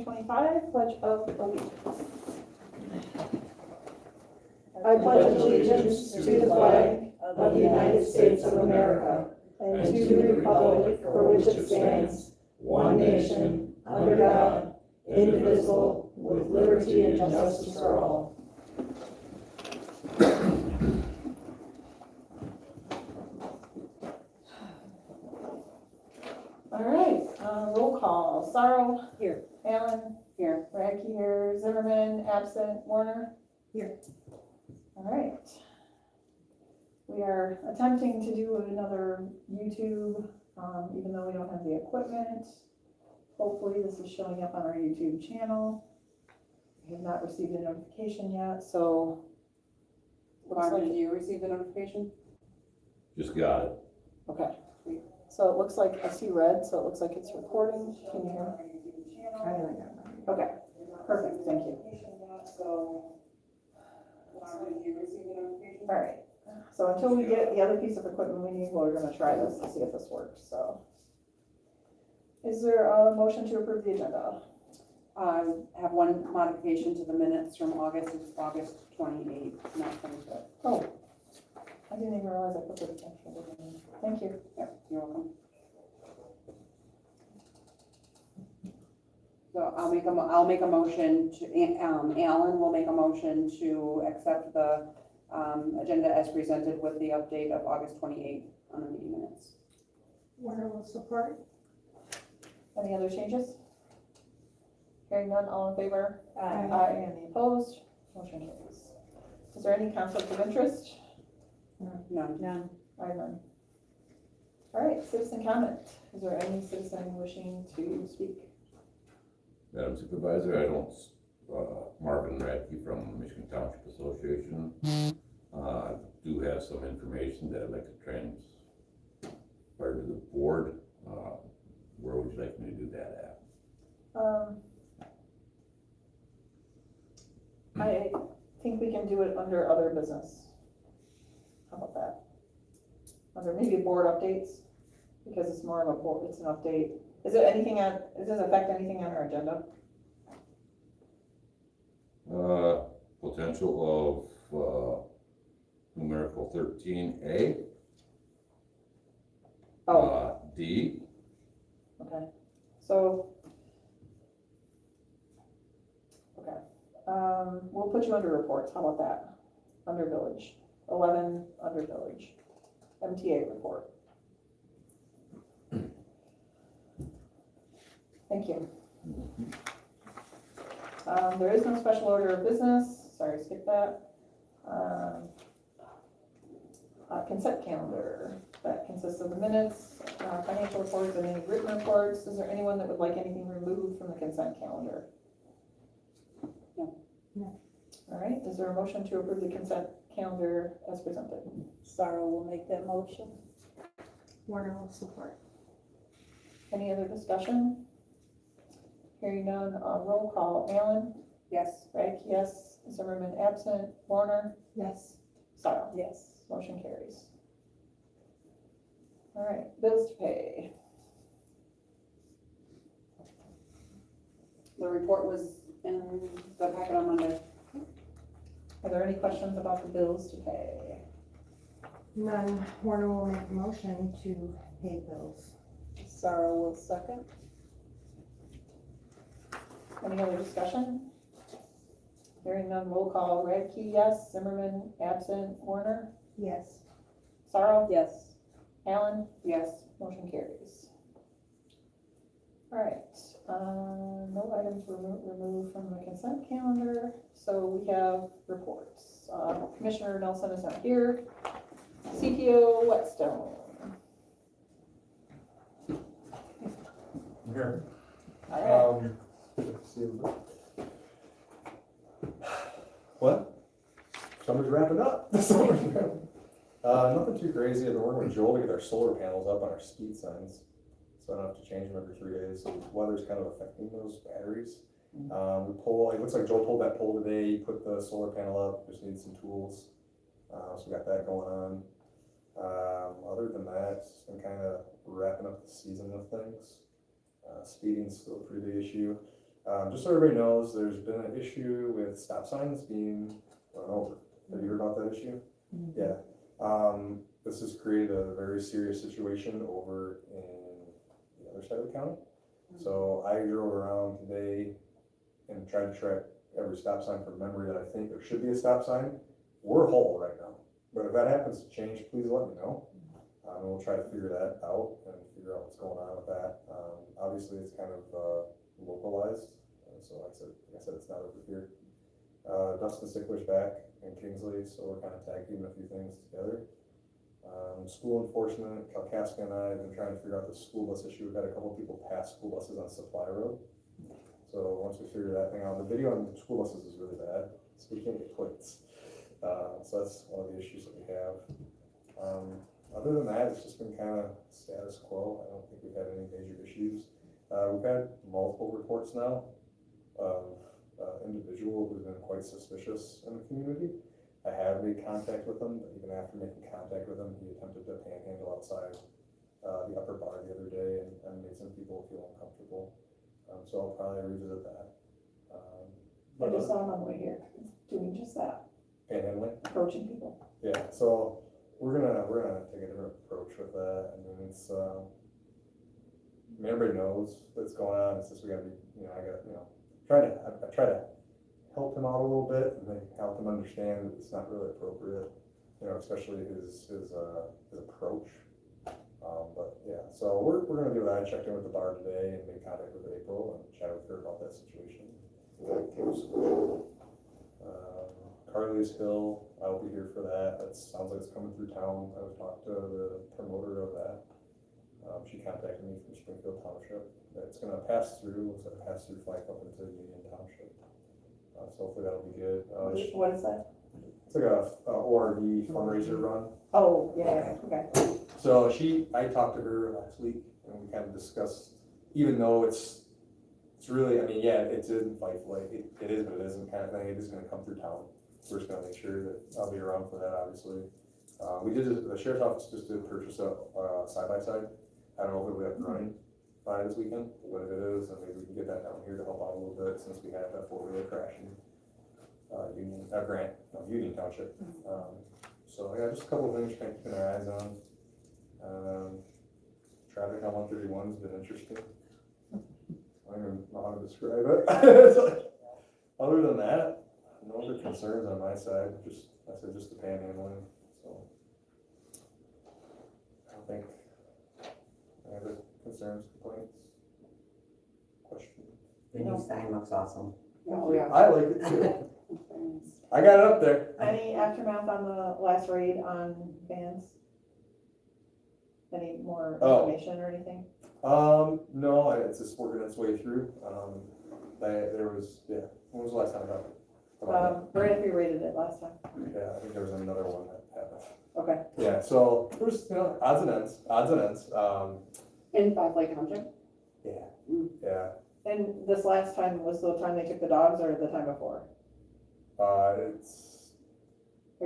2025 Pledge of Allegiance. I pledge allegiance to the flag of the United States of America and to the republic for which it stands, one nation, under God, indivisible, with liberty and justice for all. All right, roll call. Sorrow. Here. Allen. Here. Radke here. Zimmerman, absent. Warner. Here. All right. We are attempting to do another YouTube, even though we don't have the equipment. Hopefully this is showing up on our YouTube channel. We have not received a notification yet, so. Barbara, did you receive the notification? Just got it. Okay. So it looks like, I see red, so it looks like it's recording. Can you hear me? Okay, perfect, thank you. All right, so until we get the other piece of equipment we need, we're gonna try this and see if this works, so. Is there a motion to approve the agenda? I have one modification to the minutes from August 28th, not 25th. Oh, I didn't even realize I put the extra in. Thank you. Yep, you're welcome. So I'll make a motion to, Alan will make a motion to accept the agenda as presented with the update of August 28th on the meeting minutes. Warner will support. Any other changes? Hearing none, all in favor? Aye. Any opposed? Motion carries. Is there any conflict of interest? None. None. I have none. All right, citizen comment. Is there any citizen wishing to speak? Madam Supervisor, I don't, Marvin Radke from Michigan Township Association. Do have some information that I'd like to transfer to the board. Where would you like me to do that at? I think we can do it under other business. How about that? Under maybe board updates, because it's more of a board, it's an update. Is it anything on, does it affect anything on our agenda? Potential of, numerical 13A. D. Okay, so. Okay, we'll put you under reports, how about that? Under village, 11 under village, MTA report. Thank you. There is no special order of business, sorry, skip that. Consent calendar, that consists of the minutes, financial reports, and any written reports. Is there anyone that would like anything removed from the consent calendar? No. No. All right, is there a motion to approve the consent calendar as presented? Sarah will make that motion. Warner will support. Any other discussion? Hearing none, roll call. Allen? Yes. Radke, yes. Zimmerman absent. Warner? Yes. Sorrow? Yes. Motion carries. All right, bills to pay. The report was in the packet on Monday. Are there any questions about the bills to pay? None. Warner will make a motion to pay bills. Sarah will second. Any other discussion? Hearing none, roll call. Radke, yes. Zimmerman absent. Warner? Yes. Sorrow? Yes. Allen? Yes. Motion carries. All right, no items were removed from the consent calendar, so we have reports. Commissioner Nelson is not here. CPO Whetstone. Here. All right. Let's see. What? Summer's wrapping up. Summer's wrapping. Nothing too crazy. I've been working with Joel to get our solar panels up on our skeet signs, so I don't have to change them every 3 days. So the weather's kind of affecting those batteries. We pull. It looks like Joel pulled that pole today. He put the solar panel up. Just needs some tools. So we got that going on. Other than that, it's just been kind of wrapping up the season of things. Speeding's still a pretty big issue. Just so everybody knows, there's been an issue with stop signs being run over. Have you heard about that issue? Yeah. This has created a very serious situation over in the other side of the county. So I drove around today and tried to track every stop sign from memory that I think there should be a stop sign. We're whole right now, but if that happens to change, please let me know. And we'll try to figure that out and figure out what's going on with that. Obviously, it's kind of localized, so like I said, it's not over here. Dustin Stickler's back in Kingsley, so we're kind of tag teaming a few things together. School enforcement, Kalkaska and I have been trying to figure out the school bus issue. We've had a couple of people pass school buses on Supply Road. So once we figure that thing out, the video on school buses is really bad, so we can't get plates. So that's one of the issues that we have. Other than that, it's just been kind of status quo. I don't think we've had any major issues. We've had multiple reports now of individual who's been quite suspicious in the community. I have made contact with him, but even after making contact with him, he attempted to panhandle outside the upper bar the other day and made some people feel uncomfortable. So I'll probably revisit that. I just saw him on the way here, doing just that, Panhandling? approaching people. Yeah, so we're gonna take a different approach with that. I mean, it's, I mean, everybody knows what's going on. It's just we gotta be, I try to help him out a little bit and then help him understand that it's not really appropriate, especially his approach. But yeah, so we're gonna do that. I checked in with the bar today and made contact with April and chatted with her about that situation. Carly's Hill, I'll be here for that. That sounds like it's coming through town. I was talking to the promoter of that. She contacted me from Springfield Township. It's gonna pass through, it's gonna pass through Fife up into Union Township. So hopefully that'll be good. What is that? It's like a ORV fundraiser run. Oh, yeah, okay. So I talked to her last week and we kind of discussed, even though it's really, I mean, yeah, it's in Fife Lake, it is, but it isn't kind of thing. It is gonna come through town. We're just gonna make sure that I'll be around for that, obviously. The sheriff's office just did purchase a side-by-side. I don't know if it'll be up and running by this weekend, but if it is, then maybe we can get that down here to help out a little bit since we had that four-wheeler crash in Union Township. So yeah, just a couple of things kind of keeping our eyes on. Traffic on 131's been interesting. I don't even know how to describe it. Other than that, no other concerns on my side. Just the panhandling. So I don't think any other concerns, complaints, questions. The new sign looks awesome. Oh, yeah. I like it too. I got it up there. Any aftermath on the last raid on vans? Any more information or anything? No, it's just working its way through. When was the last time about it? Right after you raided it last time. Yeah, I think there was another one that happened. Okay. Yeah, so there's, odds and ends. In Fife Lake Township? Yeah. And this last time was the time they took the dogs or the time before? Are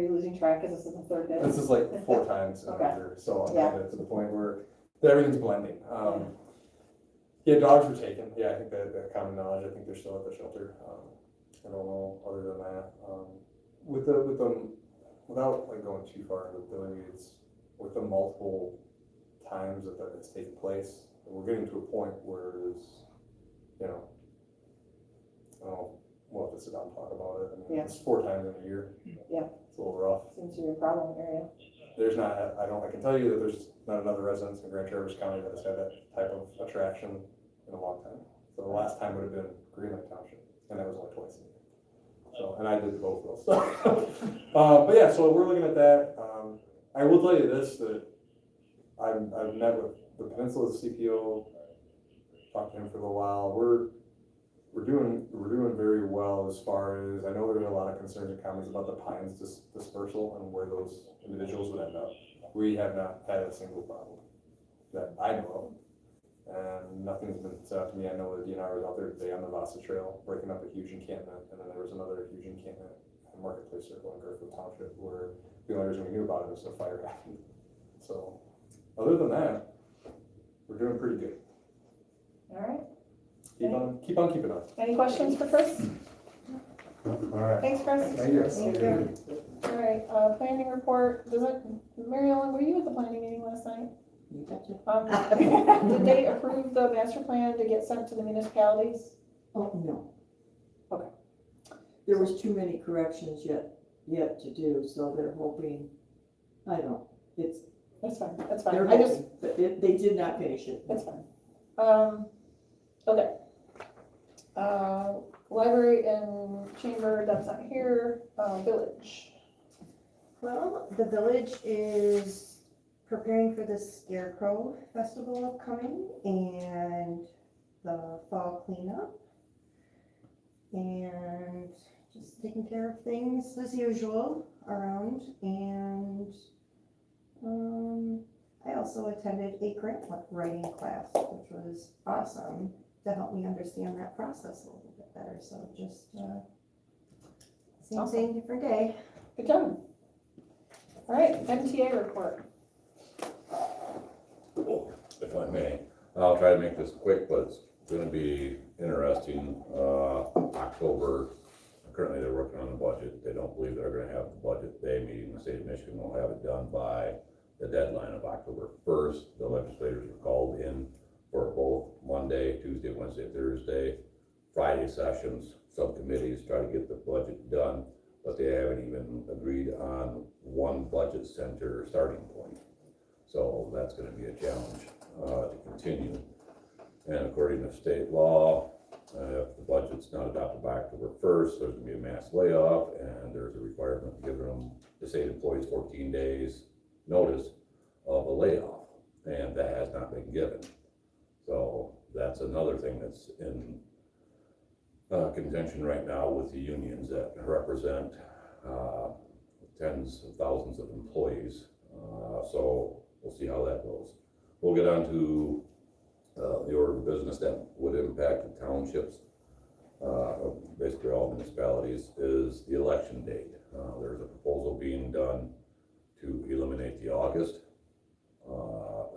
you losing track because this is the third day? This is like 4 times in a Okay. year, so I'm Yeah. kind of to the point where everything's blending. Yeah, dogs were taken. Yeah, I think that common knowledge. I think they're still at the shelter. I don't know other than that. With them, without like going too far into the weeds, with the multiple times that it's taken place, we're getting to a point where there's, we'll have to sit down and talk about it. I mean, it's 4 times in a year. Yeah. It's a little rough. Seems to be a problem area. There's not, I can tell you that there's not another residence in Grand Traverse County that has had that type of attraction in a long time. So the last time would have been Green Lake Township, and that was only twice a year. So, and I did both of those. But yeah, so we're looking at that. I will tell you this, that I've met with the Peninsula CPO, talked to him for a little while. We're doing very well as far as, I know there's a lot of concerns and comments about the Pines dispersal and where those individuals would end up. We have not had a single problem that I know of. And nothing's been set up to me. I know the DNR was out there today on the Vasa Trail, breaking up a huge encampment, and then there was another huge encampment at Marketplace Circle in Garfield Township where the only reason we knew about it was a fire happened. So, other than that, we're doing pretty good. All right. Keep on keeping on. Any questions for Chris? All right. Thanks, Chris. Thank you. Thank you. All right, planning report, Mary Ellen, were you at the planning meeting last night? You betcha. Did they approve the master plan to get sent to the municipalities? Oh, no. Okay. There was too many corrections yet to do, so they're hoping, I don't, it's, That's fine, they're I just, hoping, but they did not finish it. that's fine. Okay. Library and chamber, that's not here, village. Well, the village is preparing for the Scarecrow Festival upcoming and the fall cleanup. And just taking care of things as usual around. And I also attended a grant writing class, which was awesome to help me understand that process a little bit better. So just same Awesome. thing, different day. Good job. All right, MTA report. If I may, I'll try to make this quick, but it's gonna be interesting. October, currently they're working on the budget. They don't believe they're gonna have the budget day meeting in the state of Michigan. Will have it done by the deadline of October 1st. The legislators are called in for both Monday, Tuesday, Wednesday, Thursday, Friday sessions, subcommittees, try to get the budget done, but they haven't even agreed on one budget center starting point. So that's gonna be a challenge to continue. And according to state law, if the budget's not adopted by October 1st, there's gonna be a mass layoff, and there's a requirement giving them, the state employees 14 days notice of a layoff, and that has not been given. So that's another thing that's in contention right now with the unions that represent tens of thousands of employees. So we'll see how that goes. We'll get on to the order of business that would impact the townships, basically all municipalities, is the election date. There's a proposal being done to eliminate the August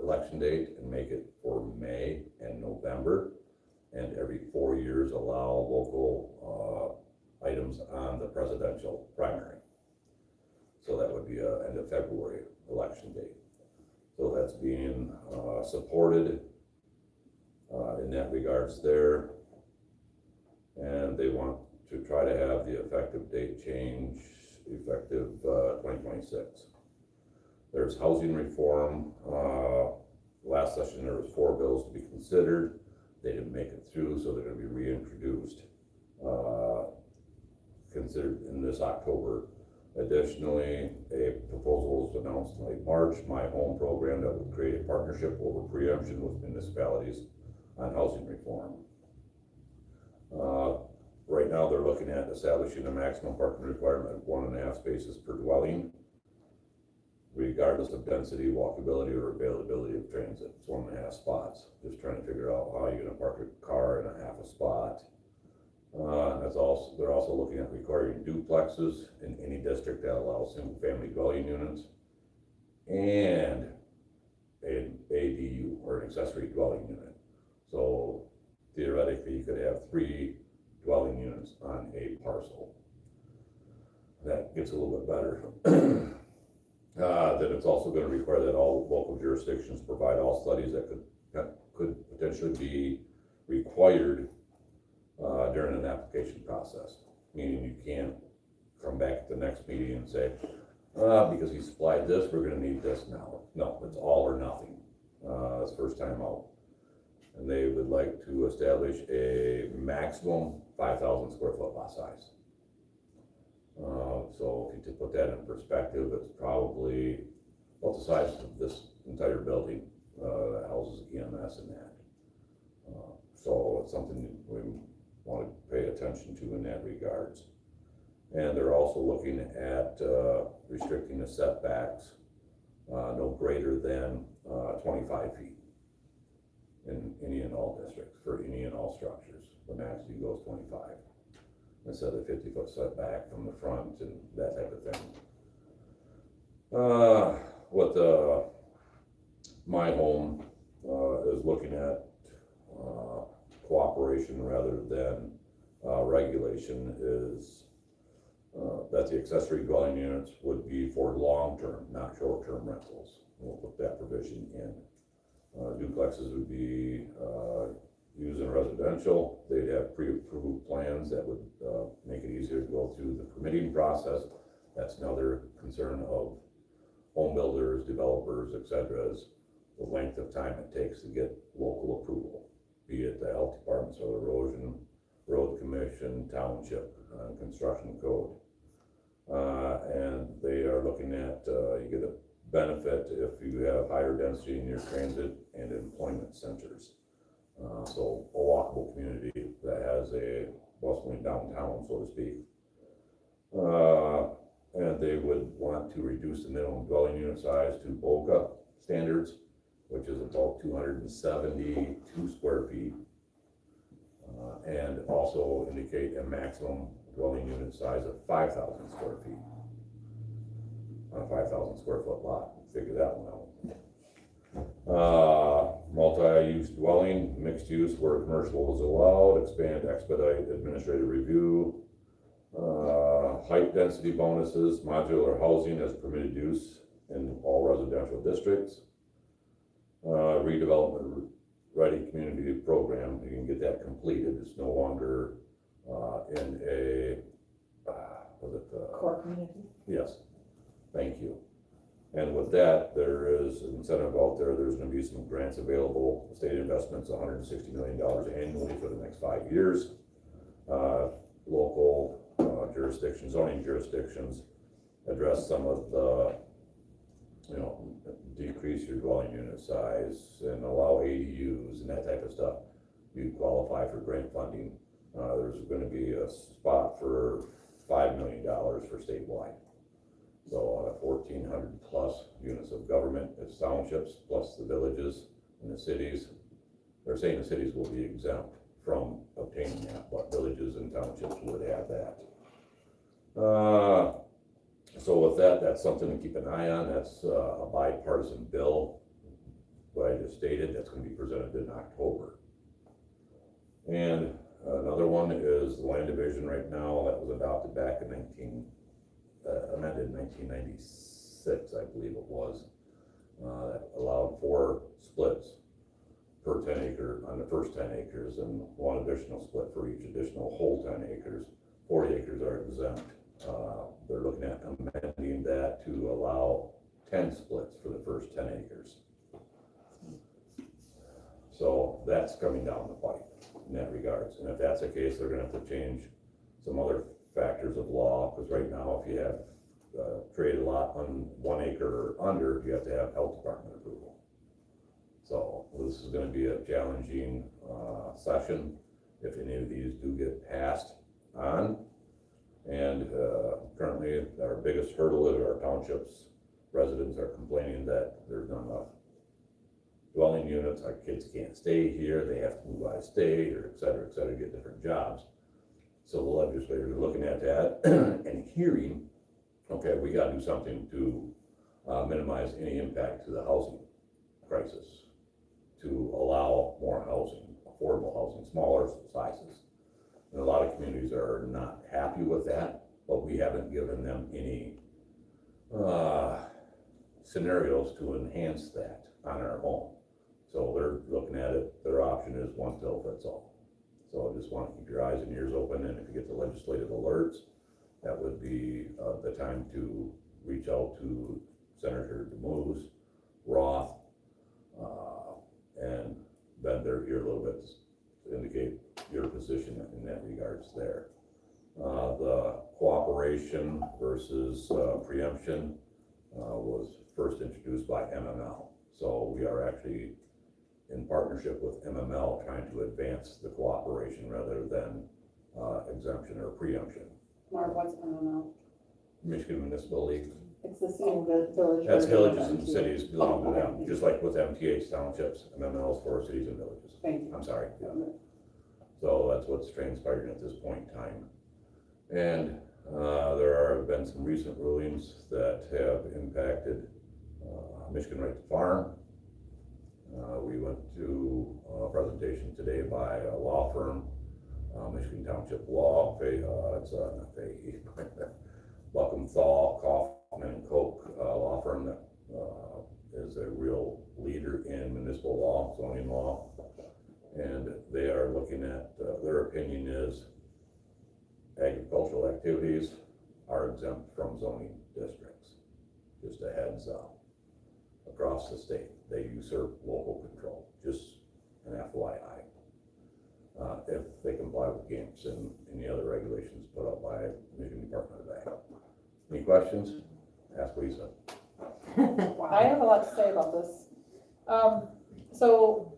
election date and make it for May and November, and every 4 years allow local items on the presidential primary. So that would be a end of February election date. So that's being supported in that regards there. And they want to try to have the effective date change effective 2026. There's housing reform. Last session there was 4 bills to be considered. They didn't make it through, so they're going to be reintroduced, considered in this October. Additionally, a proposal was announced in late March, My Home program that would create a partnership over preemption with municipalities on housing reform. Right now, they're looking at establishing a maximum parking requirement of 1.5 spaces per dwelling, regardless of density, walkability, or availability of transit. It's 1.5 spots. Just trying to figure out how you're gonna park a car in a half a spot. They're also looking at requiring duplexes in any district that allows single-family dwelling units and an ADU, or an accessory dwelling unit. So theoretically, you could have 3 dwelling units on a parcel. That gets a little bit better. Then it's also going to require that all local jurisdictions provide all studies that could potentially be required during an application process. Meaning you can't come back at the next meeting and say, because he supplied this, we're going to need this now. No, it's all or nothing. It's first time out. And they would like to establish a maximum 5,000 square foot lot size. So if you put that in perspective, it's probably about the size of this entire building that houses EMS and that. So it's something we want to pay attention to in that regards. And they're also looking at restricting the setbacks no greater than 25 feet in any and all districts for any and all structures. The maximum goes 25 instead of 50-foot setback from the front and that type of thing. What My Home is looking at cooperation rather than, regulation is, that the accessory dwelling units would be for long-term, not short-term rentals. We'll put that provision in. Duplexes would be, used in residential. They'd have pre-approved plans that would, make it easier to go through the permitting process. That's another concern of home builders, developers, et cetera, is the length of time it takes to get local approval, be it the health departments or the erosion, road commission, township, construction code. And they are looking at, you get a benefit if you have higher density in your transit and employment centers. So a walkable community that has a bustling downtown, so to speak. And they would want to reduce the minimum dwelling unit size to BOCA standards, which is about 272 square feet. And also indicate a maximum dwelling unit size of 5,000 square feet on a 5,000 square foot lot. Figure that one out. Multi-use dwelling, mixed use where commercial is allowed, expand, expedite administrative review. Height density bonuses, modular housing as permitted use in all residential districts. Redevelopment ready community program, you can get that completed. It's no longer, in a, Core community. yes, thank you. And with that, there is an incentive out there. There's gonna be some grants available, state investments, $160 million annually for the next 5 years. Local jurisdictions, zoning jurisdictions, address some of the, decrease your dwelling unit size and allow ADUs and that type of stuff. You qualify for grant funding. There's gonna be a spot for $5 million for statewide. So out of 1,400 plus units of government, it's townships, plus the villages and the cities. They're saying the cities will be exempt from obtaining that, but villages and townships would have that. So with that, that's something to keep an eye on. That's a bipartisan bill, what I just stated, that's going to be presented in October. And another one is the land division right now that was adopted back in amended in 1996, I believe it was, that allowed 4 splits per 10 acre on the first 10 acres and 1 additional split for each additional whole 10 acres. 40 acres are exempt. They're looking at amending that to allow 10 splits for the first 10 acres. So that's coming down the pipe in that regards. And if that's the case, they're gonna have to change some other factors of law, because right now, if you have created a lot on 1 acre or under, you have to have health department approval. So this is gonna be a challenging session if any of these do get passed on. And currently, our biggest hurdle is our townships. Residents are complaining that there's not enough dwelling units. Our kids can't stay here. They have to move out of state, or et cetera, get different jobs. So the legislators are looking at that and hearing, okay, we gotta do something to minimize any impact to the housing crisis, to allow more housing, affordable housing, smaller sizes. And a lot of communities are not happy with that, but we haven't given them any scenarios to enhance that on our home. So they're looking at it, their option is one pill fits all. So I just want to keep your eyes and ears open, and if you get the legislative alerts, that would be the time to reach out to Senator DeMoose, Roth, and bend their ear a little bit to indicate your position in that regards there. The cooperation versus preemption was first introduced by MML. So we are actually in partnership with MML trying to advance the cooperation rather than exemption or preemption. Mark, what's MML? Michigan Municipal League. It's the same village. That's version of villages and MTA. cities belong to them, just like with MTH townships, MML is for cities and villages. Thank you. I'm sorry. Yeah. So that's what's transpiring at this point in time. And there have been some recent rulings that have impacted Michigan Right to Farm. We went to a presentation today by a law firm, Michigan Township Law, it's not Fahey, Buckham Thal, Kaufman and Koch, law firm that is a real leader in municipal law, zoning law. And they are looking at, their opinion is agricultural activities are exempt from zoning districts. Just a heads up. Across the state, they usurp local control, just an FYI. If they comply with GAMPs and any other regulations put up by Michigan Department of Ag. Any questions? Ask Lisa. I have a lot to say about this. So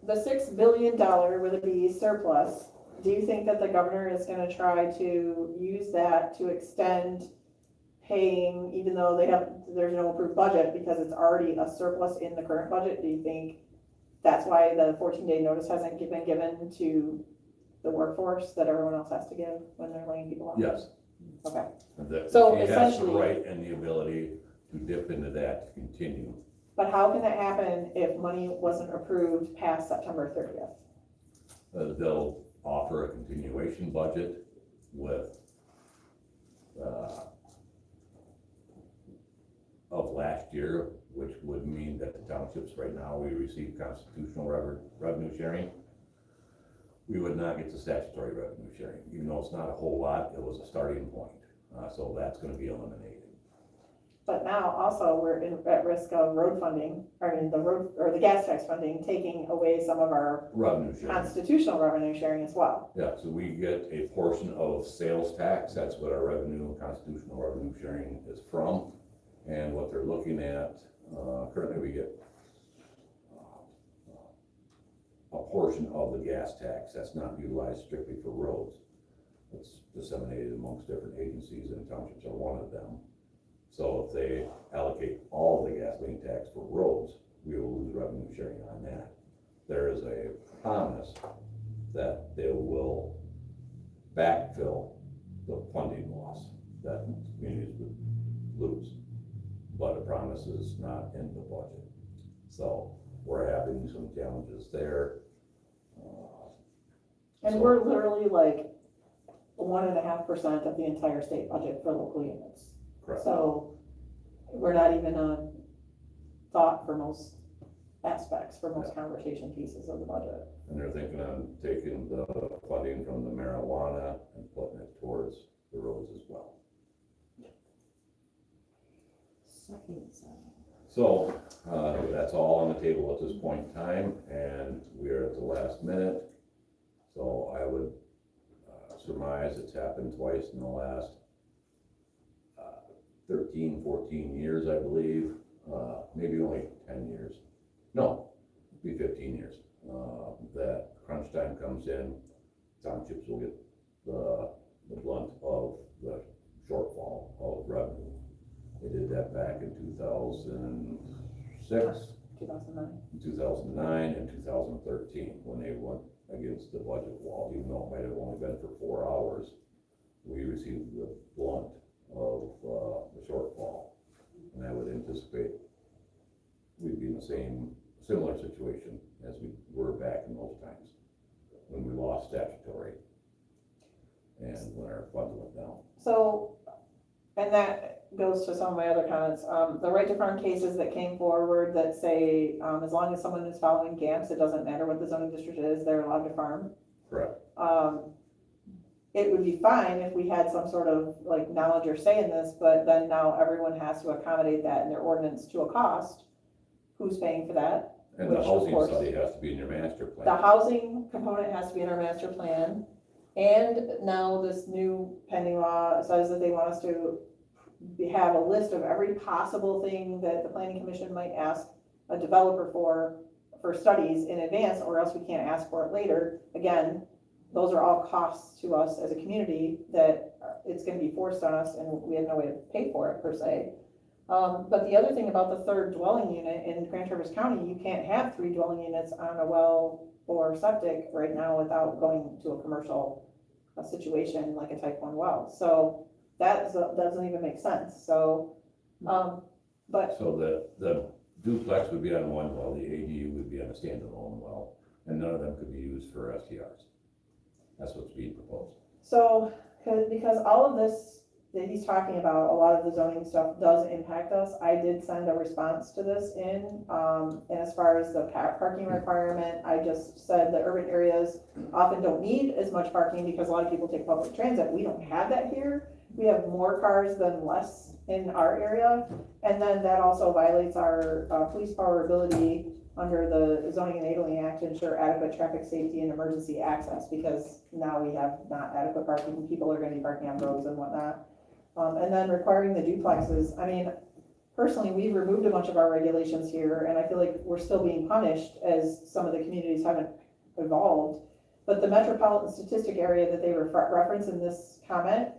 the $6 billion with a B surplus, do you think that the governor is gonna try to use that to extend paying, even though there's no approved budget, because it's already a surplus in the current budget? Do you think that's why the 14-day notice hasn't been given to the workforce that everyone else has to give when they're laying people off? Yes. Okay, That So he has the essentially- right and the ability to dip into that to continue. but how can that happen if money wasn't approved past September 30th? They'll offer a continuation budget with, of last year, which would mean that the townships right now, we receive constitutional revenue sharing. We would not get the statutory revenue sharing, even though it's not a whole lot, it was a starting point. So that's gonna be eliminated. But now also we're at risk of road funding, the gas tax funding, taking away some of our Revenue sharing. constitutional revenue sharing as well. Yeah, so we get a portion of sales tax, that's what our revenue, constitutional revenue sharing is from. And what they're looking at, currently we get a portion of the gas tax that's not utilized strictly for roads. It's disseminated amongst different agencies, and townships are one of them. So if they allocate all the gasoline tax for roads, we will lose revenue sharing on that. There is a promise that they will backfill the funding loss that communities would lose. But a promise is not in the budget. So we're having some challenges there. And So- we're literally like 1.5% of the entire state budget for local units. Correct. So we're not even on thought for most aspects, for most conversation pieces of the budget. And they're thinking on taking the funding from the marijuana and putting it towards the roads as well. So, that's all on the table at this point in time, and we are at the last minute. So I would surmise it's happened twice in the last 13, 14 years, I believe, maybe only 10 years. No, it'd be 15 years. That crunch time comes in, townships will get the blunt of the shortfall of revenue. They did that back in 2006, 2009. 2009, and 2013, when they went against the budget wall. Even though it might have only been for 4 hours, we received the blunt of the shortfall. And I would anticipate we'd be in the similar situation as we were back in those times, when we lost statutory and when our funds went down. So, and that goes to some of my other comments, the right to farm cases that came forward that say, as long as someone is following GAMPs, it doesn't matter what the zoning district is, they're allowed to farm. Correct. It would be fine if we had some sort of like knowledge or say in this, but then now everyone has to accommodate that in their ordinance to a cost. Who's paying for that? And the Which, of housing course, study has to be in your master plan. The housing component has to be in our master plan. And now this new pending law says that they want us to have a list of every possible thing that the planning commission might ask a developer for studies in advance, or else we can't ask for it later. Again, those are all costs to us as a community that it's gonna be forced on us, and we have no way to pay for it per se. But the other thing about the third dwelling unit in Grand Traverse County, you can't have 3 dwelling units on a well or septic right now without going to a commercial situation like a type 1 well. So that doesn't even make sense. So, but So the duplex would be on one well, the ADU would be on a standalone well, and none of them could be used for STRs. That's what's being proposed. So, because all of this that he's talking about, a lot of the zoning stuff does impact us. I did send a response to this in, and as far as the parking requirement, I just said that urban areas often don't need as much parking because a lot of people take public transit. We don't have that here. We have more cars than less in our area. And then that also violates our police power ability under the Zoning and Enabling Act to ensure adequate traffic safety and emergency access, because now we have not adequate parking, and people are gonna be parking on roads and whatnot. And then requiring the duplexes, I mean, personally, we've removed a bunch of our regulations here, and I feel like we're still being punished as some of the communities haven't evolved. But the metropolitan statistic area that they reference in this comment,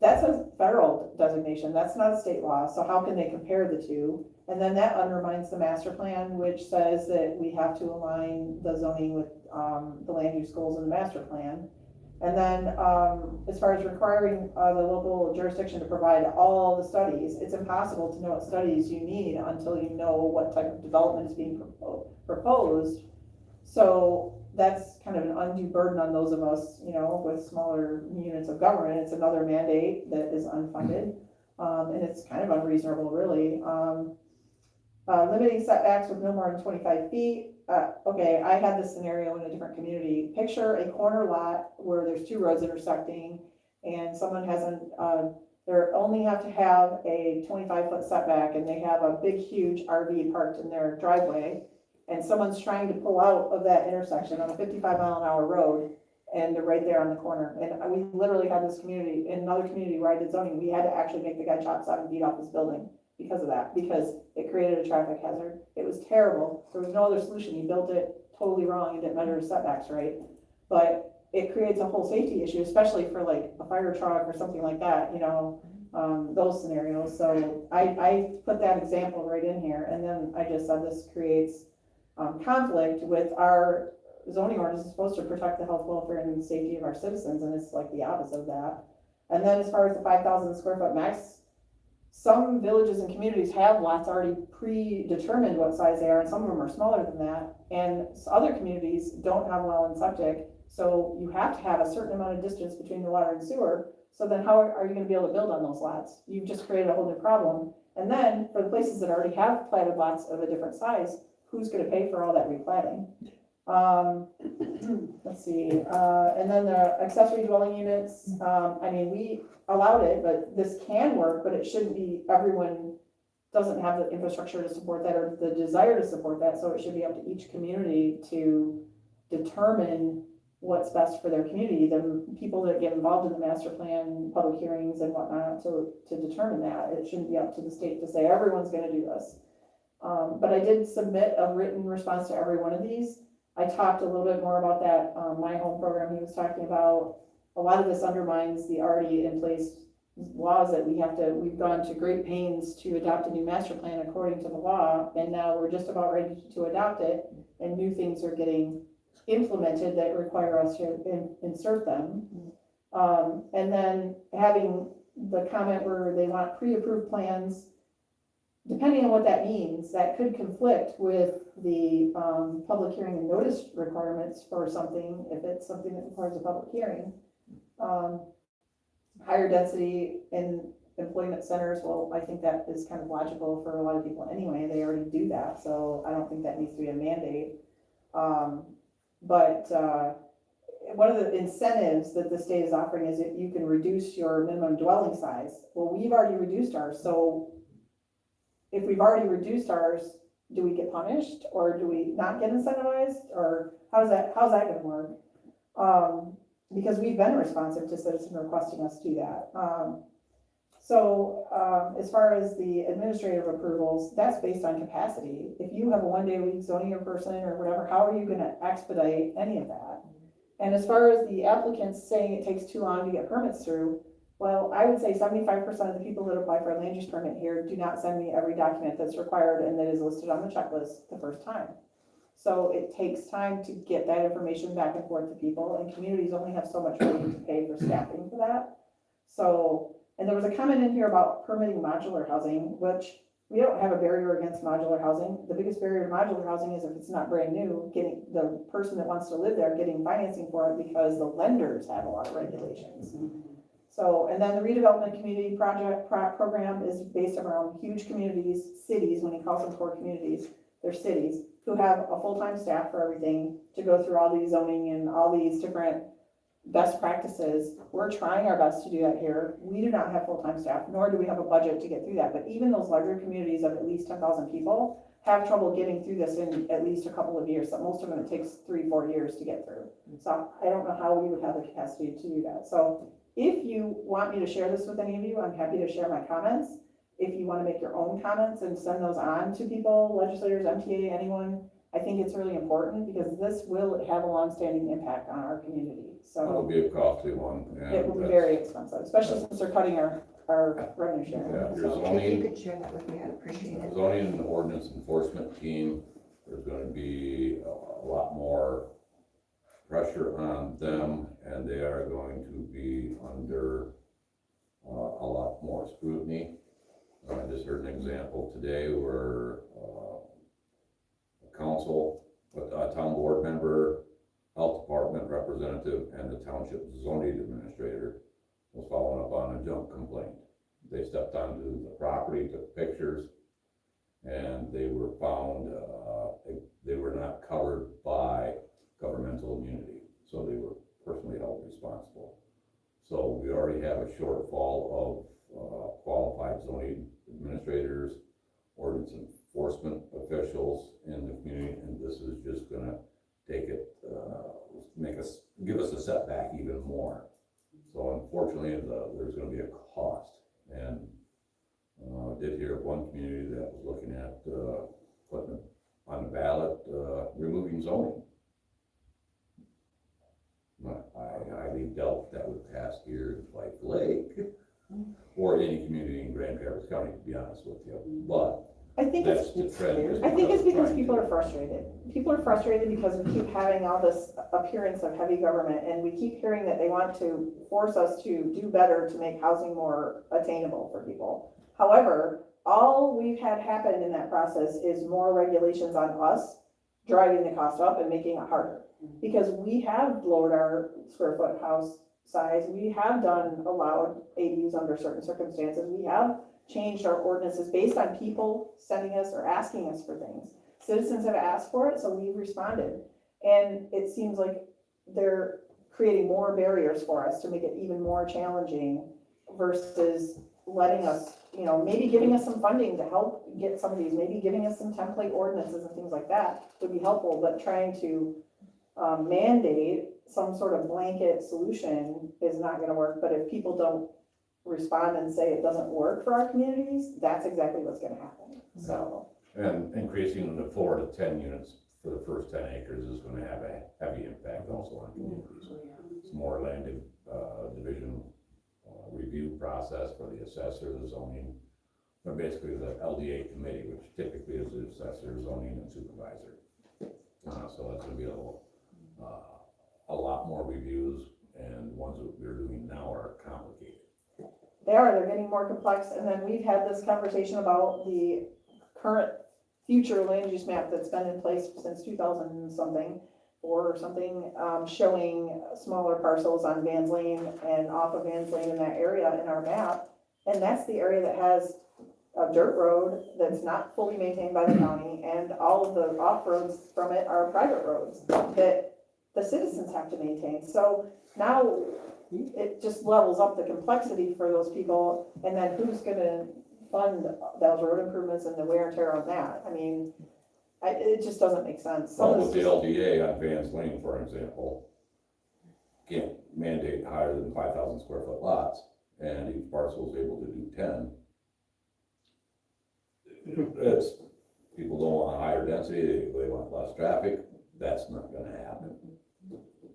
that's a federal designation, that's not a state law, so how can they compare the two? And then that undermines the master plan, which says that we have to align the zoning with the land use goals in the master plan. And then as far as requiring the local jurisdiction to provide all the studies, it's impossible to know what studies you need until you know what type of development is being proposed. So that's kind of an undue burden on those of us, you know, with smaller units of government. It's another mandate that is unfunded, and it's kind of unreasonable, really. Limiting setbacks with no more than 25 feet. Okay, I had this scenario in a different community. Picture a corner lot where there's two roads intersecting and someone hasn't, they only have to have a 25-foot setback, and they have a big, huge RV parked in their driveway, and someone's trying to pull out of that intersection on a 55-mile-an-hour road, and they're right there on the corner. And we literally had this community, in another community where I did zoning, we had to actually make the guy chop 7 feet off his building because of that, because it created a traffic hazard. It was terrible. There was no other solution. He built it totally wrong and didn't measure his setbacks right. But it creates a whole safety issue, especially for like a fire truck or something like that, you know, those scenarios. So I put that example right in here, and then I just said this creates conflict with our zoning ordinance is supposed to protect the health, welfare, and safety of our citizens, and it's like the opposite of that. And then as far as the 5,000 square foot max, some villages and communities have lots already predetermined what size they are, and some of them are smaller than that. And other communities don't have well and septic, so you have to have a certain amount of distance between the water and sewer. So then how are you gonna be able to build on those lots? You've just created a whole new problem. And then for the places that already have platted lots of a different size, who's gonna pay for all that replatting? Let's see, and then the accessory dwelling units, I mean, we allowed it, but this can work, but it shouldn't be, everyone doesn't have the infrastructure to support that or the desire to support that, so it should be up to each community to determine what's best for their community. The people that get involved in the master plan, public hearings and whatnot to determine that. It shouldn't be up to the state to say everyone's gonna do this. But I did submit a written response to every one of these. I talked a little bit more about that, My Home program he was talking about. A lot of this undermines the already in place laws that we've gone to great pains to adopt a new master plan according to the law, and now we're just about ready to adopt it, and new things are getting implemented that require us to insert them. And then having the comment where they want pre-approved plans, depending on what that means, that could conflict with the public hearing and notice requirements for something, if it's something that requires a public hearing. Higher density in employment centers, well, I think that is kind of logical for a lot of people anyway. They already do that, so I don't think that needs to be a mandate. But one of the incentives that the state is offering is if you can reduce your minimum dwelling size. Well, we've already reduced ours, so if we've already reduced ours, do we get punished or do we not get incentivized, or how's that gonna work? Because we've been responsive to citizens requesting us do that. As far as the administrative approvals, that's based on capacity. If you have a 1 day a week zoning person or whatever, how are you gonna expedite any of that? And as far as the applicants saying it takes too long to get permits through, well, I would say 75% of the people that apply for a land use permit here do not send me every document that's required and that is listed on the checklist the first time. So it takes time to get that information back and forth to people, and communities only have so much money to pay for staffing for that. So, and there was a comment in here about permitting modular housing, which we don't have a barrier against modular housing. The biggest barrier to modular housing is if it's not brand new, getting the person that wants to live there, getting financing for it because the lenders have a lot of regulations. So, and then the redevelopment community program is based around huge communities, cities, when he calls them core communities, they're cities, who have a full-time staff for everything to go through all these zoning and all these different best practices. We're trying our best to do that here. We do not have full-time staff, nor do we have a budget to get through that. But even those larger communities of at least 10,000 people have trouble getting through this in at least a couple of years. So most of them, it takes 3-4 years to get through. So I don't know how we would have the capacity to do that. So if you want me to share this with any of you, I'm happy to share my comments. If you want to make your own comments and send those on to people, legislators, MTA, anyone, I think it's really important because this will have a long-standing impact on our community. It'll So be a costly one. And it will be that's- very expensive, especially since they're cutting our revenue Yeah, sharing. there's So, If you zoning, could share that with me, I'd appreciate it. zoning and ordinance enforcement team, there's gonna be a lot more pressure on them, and they are going to be under a lot more scrutiny. I just heard an example today where a council, a town board member, health department representative, and the township zoning administrator was following up on a junk complaint. They stepped onto the property, took pictures, and they were found, they were not covered by governmental immunity, so they were personally held responsible. So we already have a shortfall of qualified zoning administrators, ordinance enforcement officials in the community, and this is just gonna take it, give us a setback even more. So unfortunately, there's gonna be a cost, and I did hear of one community that was looking at putting on the ballot, removing zoning. I highly doubt that would pass here in Fife Lake, or any community in Grand Traverse County, to be honest with you, but I think that's it's, the trend. I think it's because Trying people to- are frustrated. People are frustrated because we keep having all this appearance of heavy government, and we keep hearing that they want to force us to do better to make housing more attainable for people. However, all we've had happen in that process is more regulations on us, driving the cost up and making it harder. Because we have lowered our square foot house size, we have allowed ADUs under certain circumstances, we have changed our ordinances based on people sending us or asking us for things. Citizens have asked for it, so we've responded. And it seems like they're creating more barriers for us to make it even more challenging versus letting us, maybe giving us some funding to help get some of these, maybe giving us some template ordinances and things like that would be helpful, but trying to mandate some sort of blanket solution is not gonna work. But if people don't respond and say it doesn't work for our communities, that's exactly what's gonna happen, so. And increasing the 4 to 10 units for the first 10 acres is gonna have a heavy impact also on communities. It's more land division review process for the assessor, the zoning, but basically the LDA committee, which typically is the assessor, zoning, and supervisor. So that's gonna be a lot more reviews, and ones that we're doing now are complicated. They're getting more complex, and then we've had this conversation about the current future land use map that's been in place since 2000 and something, or something, showing smaller parcels on Vans Lane and off of Vans Lane in that area in our map. And that's the area that has a dirt road that's not fully maintained by the county, and all of the off-roads from it are private roads that the citizens have to maintain. So now it just levels up the complexity for those people, and then who's gonna fund those road improvements and the wear and tear on that? I mean, it just doesn't make sense. Some Well, of with the this- LDA on Vans Lane, for example, can't mandate higher than 5,000 square foot lots, and each parcel is able to do 10. It's, people don't want higher density, they want less traffic, that's not gonna happen.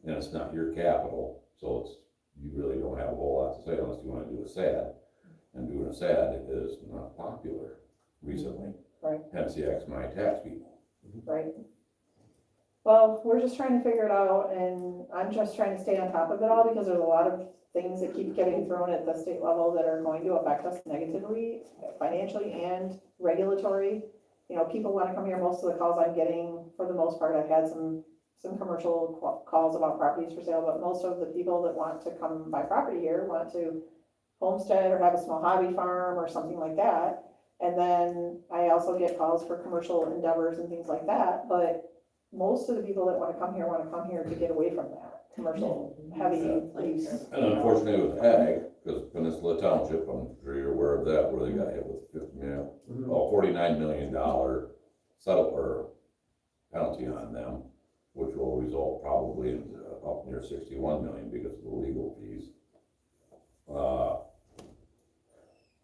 And it's not your capital, so you really don't have a whole lot to say unless you wanna do a SAD. And doing a SAD is not popular recently. Right. Hence the X my tax people. Right. Well, we're just trying to figure it out, and I'm just trying to stay on top of it all because there's a lot of things that keep getting thrown at the state level that are going to affect us negatively, financially and regulatory. You know, people wanna come here, most of the calls I'm getting, for the most part, I've had some commercial calls about properties for sale, but most of the people that want to come buy property here want to homestead or have a small hobby farm or something like that. And then I also get calls for commercial endeavors and things like that, but most of the people that wanna come here to get away from that, commercial, heavy use. And unfortunately with ag, because Peninsula Township, I'm sure you're aware of that, where they got hit with $49 million settle or penalty on them, which will result probably in up near 61 million because of the legal fees.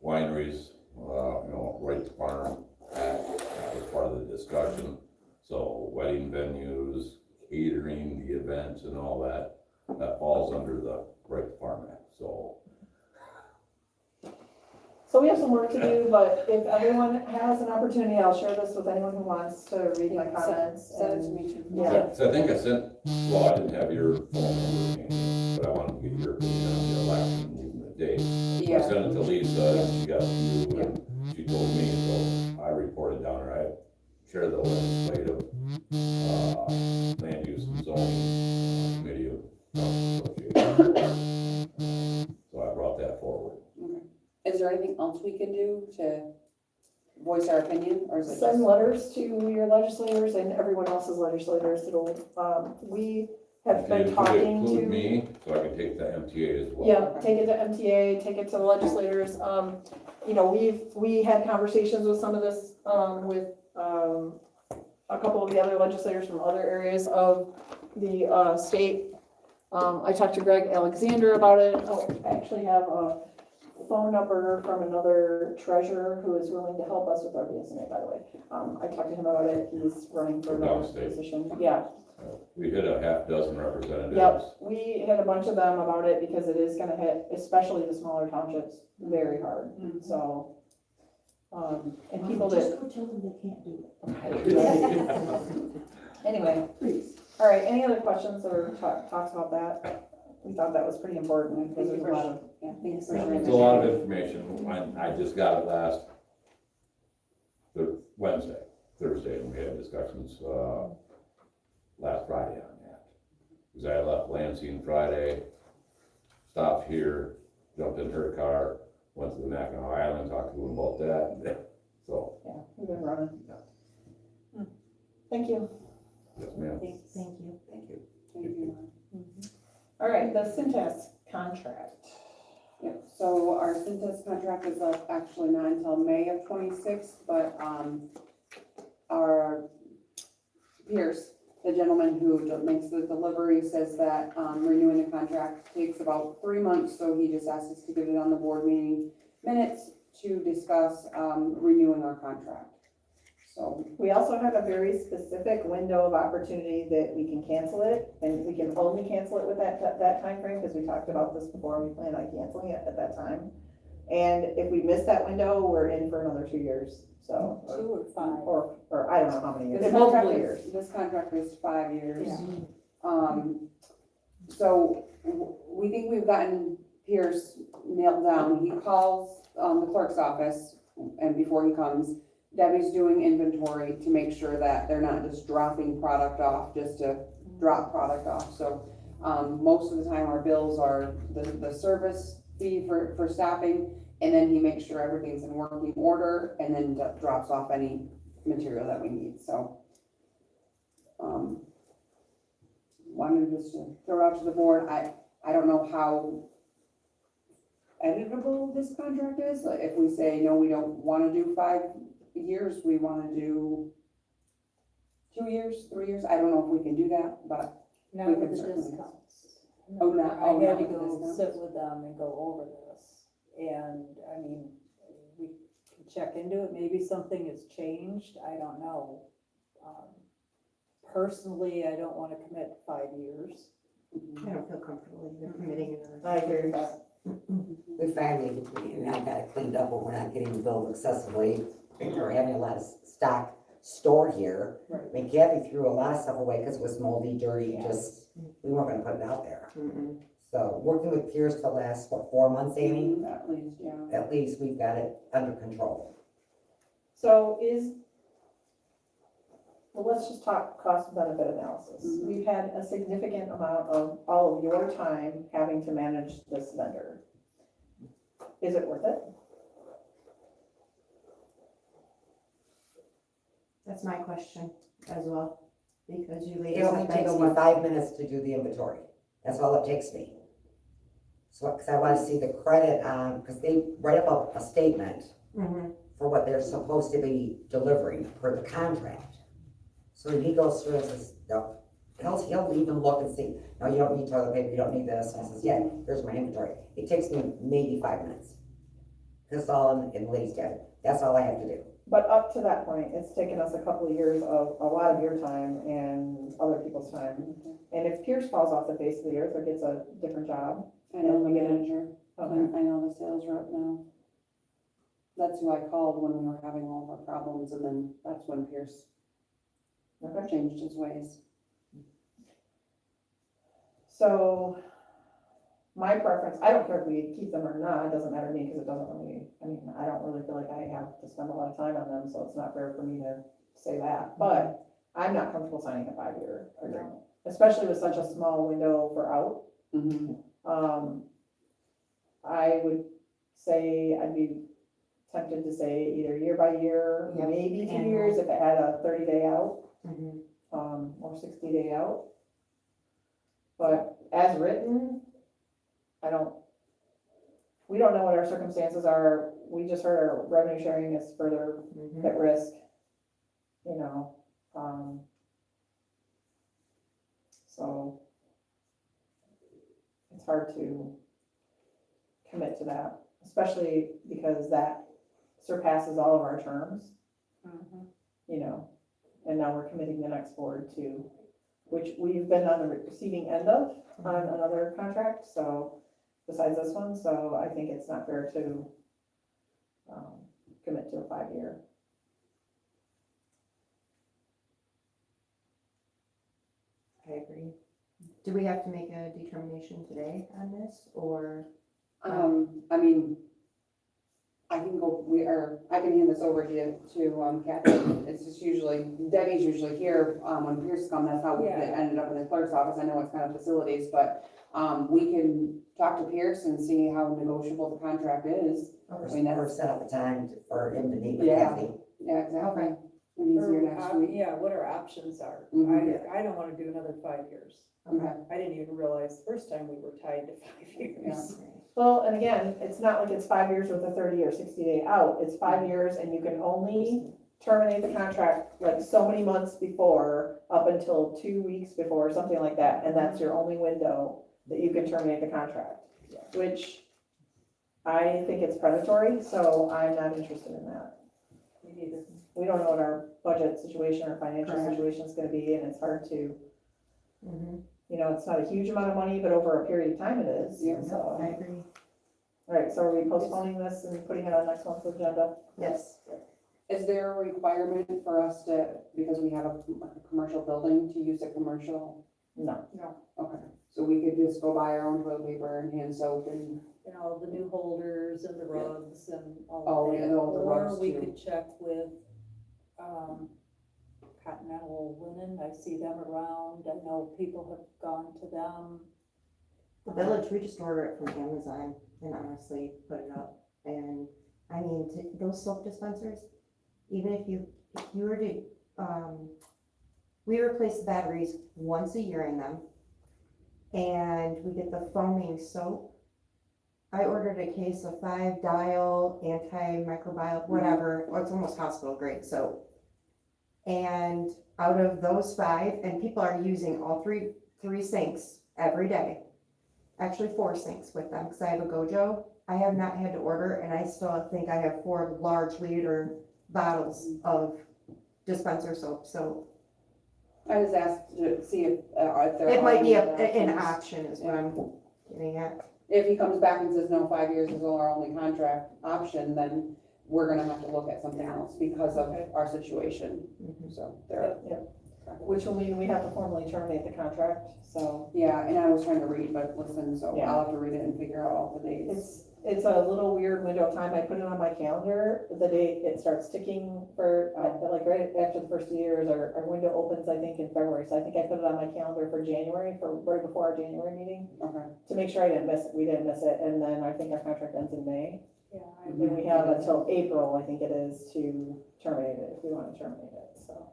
Wineries, right to farm act was part of the discussion. So wedding venues, catering, the events and all that, that falls under the right to farm act, so. So we have some work to do, but if everyone has an opportunity, I'll share this with anyone who wants to read my comments. Send it to And me too. Yeah. So I think I sent, well, I didn't have your phone number, but I wanted to get your opinion on the election, even the date. I Yeah, sent it to Lisa, and she got it to you, and she told me, so I reported down her, I chaired the legislative, land use and zoning committee of Council Association. So I brought that forward. okay. Is there anything else we can do to voice our opinion, or is it just? send letters to your legislators and everyone else's legislators that'll, we have been Could you talking include to. me, so I can take the MTA as well? Yeah, take it to MTA, take it to the legislators. You know, we had conversations with some of this, with, a couple of the other legislators from other areas of the, state. I talked to Greg Alexander about it. Oh, I actually have a phone number from another treasurer who is willing to help us with our BSNA, by the way. I talked to him about it. He's running for another Downstate. position. Yeah. We hit a half dozen representatives. Yep, we hit a bunch of them about it because it is gonna hit, especially the smaller townships, very hard, so. And people that, Just go tell them they can't do it. anyway, Please. all right, any other questions or talks about that? We thought that was pretty important because there's a lot of, Yeah, thanks for It's sharing. It's a lot of information. I just got it last Thursday, and we had discussions, last Friday on that. Because I left Lansing Friday, stopped here, jumped in her car, went to the Mackinac Island, talked to them about that, so, yeah, we've been running. Thank you. yes, ma'am. Thank you. Thank you. Thank you. All right, the Cintas contract. Yep, so our Cintas contract is up actually not until May of 26, but, our Pierce, the gentleman who makes the delivery, says that, renewing the contract takes about 3 months, so he just asked us to get it on the board meeting minutes to discuss, renewing our contract. So, We also have a very specific window of opportunity that we can cancel it, and we can only cancel it with that timeframe, because we talked about this before, we plan on canceling it at that time. And if we miss that window, we're in for another 2 years, so, 2 or 5. or I don't know how many years, this multiple contract years. is, this contract is 5 years. Yeah. So we think we've gotten Pierce nailed down. He calls, the clerk's office, and before he comes, Debbie's doing inventory to make sure that they're not just dropping product off, just to drop product off. So, most of the time our bills are the service fee for staffing, and then he makes sure everything's in working order, and then drops off any material that we need, so. Wanted just to throw it out to the board. I don't know how editable this contract is. Like, if we say, no, we don't wanna do 5 years, we wanna do 2 years, 3 years, I don't know if we can do that, but Not We with can the certainly- discounts. Oh, not- I had not to with the go discounts? sit with them and go over this. And, I mean, we can check into it, maybe something has changed, I don't know. Personally, I don't wanna commit 5 years. I don't feel comfortable either committing another. I agree with that. We finally, now got it cleaned up, but we're not getting billed excessively, or having a lot of stock stored here. Right. I mean, Kathy threw a lot of stuff away because it was moldy, dirty, Yeah. just, we weren't gonna put it out there. Mm-mm. So working with Pierce the last, what, 4 months, Amy? At least, yeah. At least we've got it under control. So well, let's just talk cost benefit analysis. Mhm. We've had a significant amount of all of your time having to manage this vendor. Is it worth it? That's my question as well, because you It ladies only have been takes the me one. 5 minutes to do the inventory. That's all it takes me. So, because I want to see the credit on, because they write up a statement Mhm. for what they're supposed to be delivering per the contract. So when he goes through and says, no, he'll even look and see, no, you don't need toilet paper, you don't need this, and he says, yeah, here's my inventory. It takes me maybe 5 minutes. That's all in Lee's head. That's all I have to do. But up to that point, it's taken us a couple of years of a lot of your time and other people's time. And if Pierce falls off the face of the earth or gets a different job, I know the manager, okay, I know the sales rep now. That's who I called when we were having all of our problems, and then that's when Pierce okay. changed his ways. So my preference, I don't care if we keep them or not, it doesn't matter to me because it doesn't really, I mean, I don't really feel like I have to spend a lot of time on them, so it's not fair for me to say that. But I'm not comfortable signing a 5-year agreement, especially with such a small window for out. Mm-hmm. I would say I'd be tempted to say either year by year, Yep. maybe 2 Annual. years if it had a 30-day out, Mhm. or 60-day out. But as written, we don't know what our circumstances are. We just heard our revenue sharing is further Mhm. at risk, you know, so it's hard to commit to that, especially because that surpasses all of our terms, you know, and now we're committing the next board to, which we've been on the receiving end of on another contract, so besides this one, so I think it's not fair to commit to a 5-year. I agree. Do we have to make a determination today on this, or? I mean, I can hand this over to Kathy. It's just usually, Debbie's usually here, when Pierce come, that's how we ended up in the clerk's office. I know it's kind of facilities, but, we can talk to Pierce and see how negotiable the contract is. Or I mean, or that's, set up a time for him to meet with Yeah. Kathy. yeah, exactly. Okay. And he's here next week. Yeah, what our options are. Mhm. I don't wanna do another 5 years. Okay. I didn't even realize the first time we were tied to 5 years. Well, and again, it's not like it's 5 years with a 30 or 60-day out, it's 5 years and you can only terminate the contract like so many months before, up until 2 weeks before, or something like that, and that's your only window that you can terminate the contract, which I think it's predatory, so I'm not interested in that. Me neither. We don't know what our budget situation or financial Correct. situation is gonna be, and it's hard to, Mhm. you know, it's not a huge amount of money, but over a period of time it is, Yeah. so. I agree. All right, so are we postponing this and putting it on next month's agenda? Yes. Is there a requirement for us to, because we have a commercial building, to use a commercial? No. Okay, so we could just go buy our own toilet paper and hand soap and, You know, the new holders and the rugs and all Oh, of yeah, that. all the rugs Or we too. could check with, Continental Linen, I see them around, I know people have gone to them. The village, we just order it from Amazon and honestly put it up. And I mean, those soap dispensers, even if you were to, we replace the batteries once a year in them. And we get the foaming soap. I ordered a case of 5-dial antimicrobial, whatever, well, it's almost hospital grade soap. And out of those 5, and people are using all three sinks every day. Actually 4 sinks with them, because I have a Gojo. I have not had to order, and I still think I have 4 large liter bottles of dispenser soap, so I just asked to see if there it are might be any other an options. option is what I'm getting at. If he comes back and says, no, 5 years is our only contract option, then we're gonna have to look at something else because of Okay. our situation, Mhm. so there. which will mean we have to formally terminate the contract, so. Yeah, and I was trying to read, but listen, so Yeah. I'll have to read it and figure out all the dates. It's a little weird window of time. I put it on my calendar, the date it starts ticking for, like, right after the first 2 years, our window opens, I think, in February. So I think I put it on my calendar for January, for right before our January meeting, Okay. to make sure I didn't miss it, we didn't miss it. And then I think our contract ends in May. Yeah. And we have until April, I think it is, to terminate it, if we want to terminate it, so.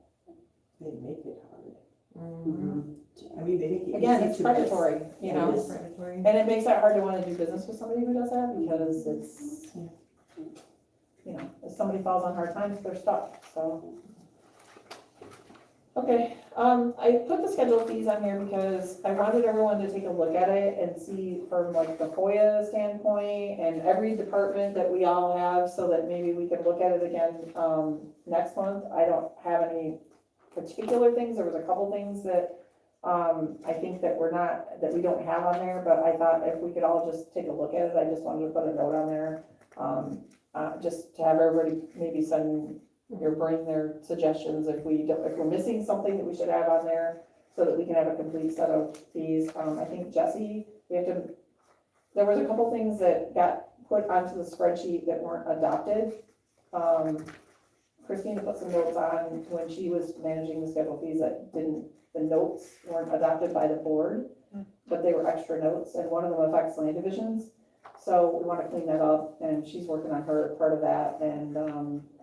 They make it hard. Mhm. I mean, they make it. Again, easy it's to miss. predatory, you know? It is. Predatory. And it makes it hard to want to do business with somebody who does that, because it's, you know, if somebody falls on hard times, they're stuck, so. Okay, I put the schedule of fees on here because I wanted everyone to take a look at it and see from like the FOIA standpoint and every department that we all have, so that maybe we can look at it again, next month. I don't have any particular things, there was a couple things that, I think that that we don't have on there, but I thought if we could all just take a look at it, I just wanted to put a note on there. Just to have everybody maybe send or bring their suggestions if we're missing something that we should have on there, so that we can have a complete set of fees. I think Jesse, there was a couple things that got put onto the spreadsheet that weren't adopted. Christina put some notes on when she was managing the schedule fees that the notes weren't adopted by the board, but they were extra notes, and one of them affects land divisions. So we want to clean that up, and she's working on her part of that, and,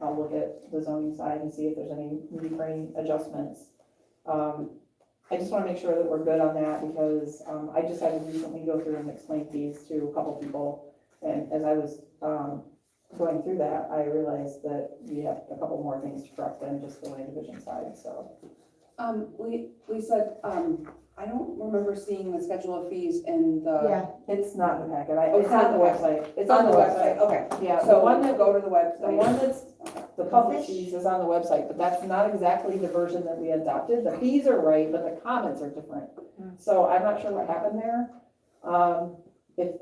I'll look at the zoning side and see if there's any need adjustments. I just want to make sure that we're good on that, because, I just had to recently go through and explain fees to a couple people, and as I was, going through that, I realized that we have a couple more things to correct than just the land division side, so. We said, I don't remember seeing the schedule of fees in the. Yeah, It's not in the packet, Oh, it's on the website. It's on the website, okay. Yeah, the So one that, go to the website. the one that's, Okay. the public fees is on the website, but that's not exactly the version that we adopted. The fees are right, but the comments are different. So I'm not sure what happened there. If,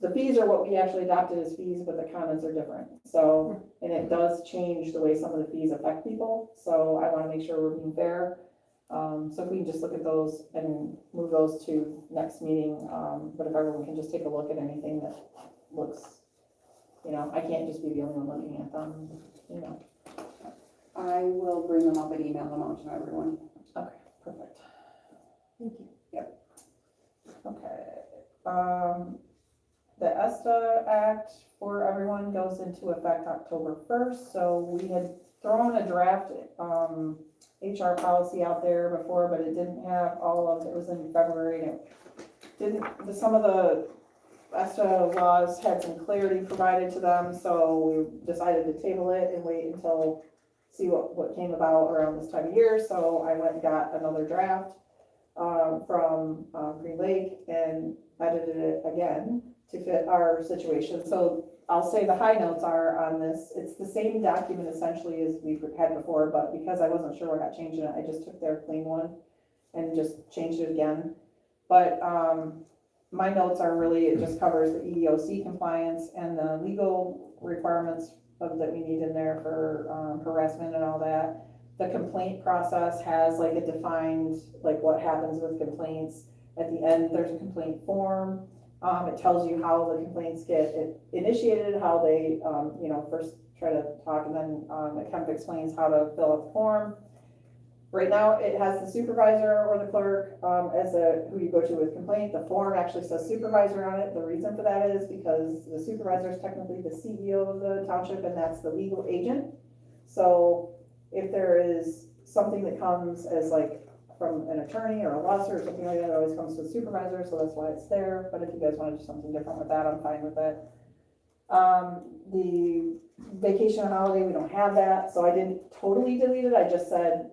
the fees are what we actually adopted as fees, but the comments are different. So, and it does change the way some of the fees affect people, so I wanna make sure we're being fair. So if we can just look at those and move those to next meeting, but if everyone can just take a look at anything that looks, you know, I can't just be the only one looking at them, you know. I will bring them up and email them out to everyone. Okay, perfect. thank you. Okay, the ESTA Act for everyone goes into effect October 1st, so we had thrown a draft, HR policy out there before, but it didn't have it was in February, and it didn't, some of the ESTA laws had some clarity provided to them, so we decided to table it and wait until, see what came about around this time of year, so I went and got another draft, from, Green Lake, and edited it again to fit our situation. So I'll say the high notes are on this, it's the same document essentially as we've had before, but because I wasn't sure what got changed in it, I just took their clean one and just changed it again. But, my notes are really, it just covers the EEOC compliance and the legal requirements that we need in there for, harassment and all that. The complaint process has like a defined, like what happens with complaints. At the end, there's a complaint form. It tells you how the complaints get initiated, how they, first try to talk, and then, it kind of explains how to fill out the form. Right now, it has the supervisor or the clerk, as who you go to with complaint. The form actually says supervisor on it. The reason for that is because the supervisor is technically the CEO of the township, and that's the legal agent. So if there is something that comes as like from an attorney or a lawsuit or something like that, it always comes to the supervisor, so that's why it's there. But if you guys want to do something different with that, I'm fine with it. The vacation and holiday, we don't have that, so I didn't totally delete it. I just said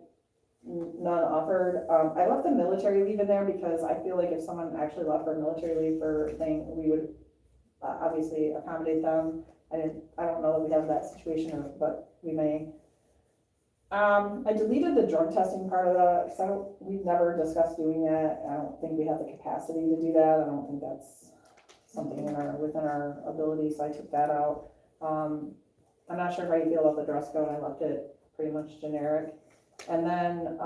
none offered. I left the military leave in there because I feel like if someone actually left for a military leave for thing, we would obviously accommodate them. I don't know that we have that situation, but we may. I deleted the drug testing part of that, because we've never discussed doing that. I don't think we have the capacity to do that. I don't think that's something within our ability, so I took that out. I'm not sure how you feel about the dress code. I left it pretty much generic. And then,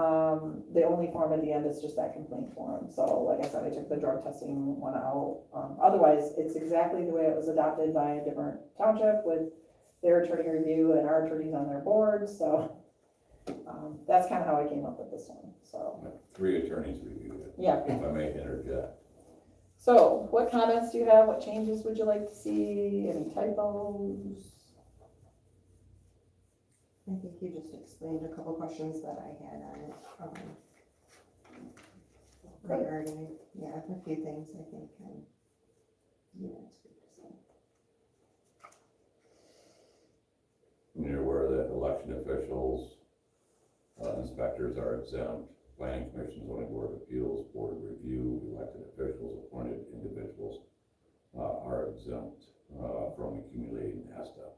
the only form at the end is just that complaint form. So like I said, I took the drug testing one out. Otherwise, it's exactly the way it was adopted by a different township with their attorney review and our attorneys on their board, so, that's kind of how I came up with this one, so. 3 attorneys reviewed it, Yeah. if I may interject. So, what comments do you have? What changes would you like to see? Any typos? I think you just explained a couple questions that I had on it. Great. Regarding, yeah, a few things I think you answered, so. You're aware that election officials, inspectors are exempt, planning commission, zoning board of appeals, board of review, elected officials, appointed individuals, are exempt, from accumulating ASTA.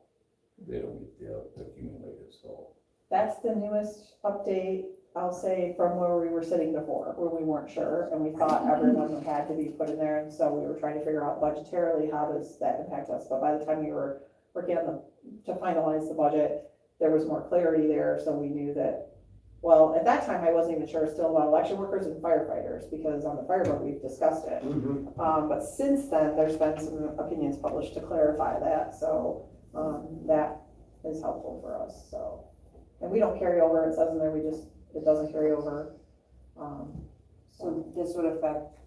They don't get to accumulate it, so. That's the newest update, I'll say, from where we were sitting before, where we weren't sure, and we thought everyone had to be put in there, and so we were trying to figure out budgetarily, how does that impact us? But by the time we were working on to finalize the budget, there was more clarity there, so we knew that, well, at that time, I wasn't even sure still about election workers and firefighters, because on the fire board, we've discussed it. But since then, there's been some opinions published to clarify that, so, that is helpful for us, so. And we don't carry over, it says in there, it doesn't carry over. So this would affect,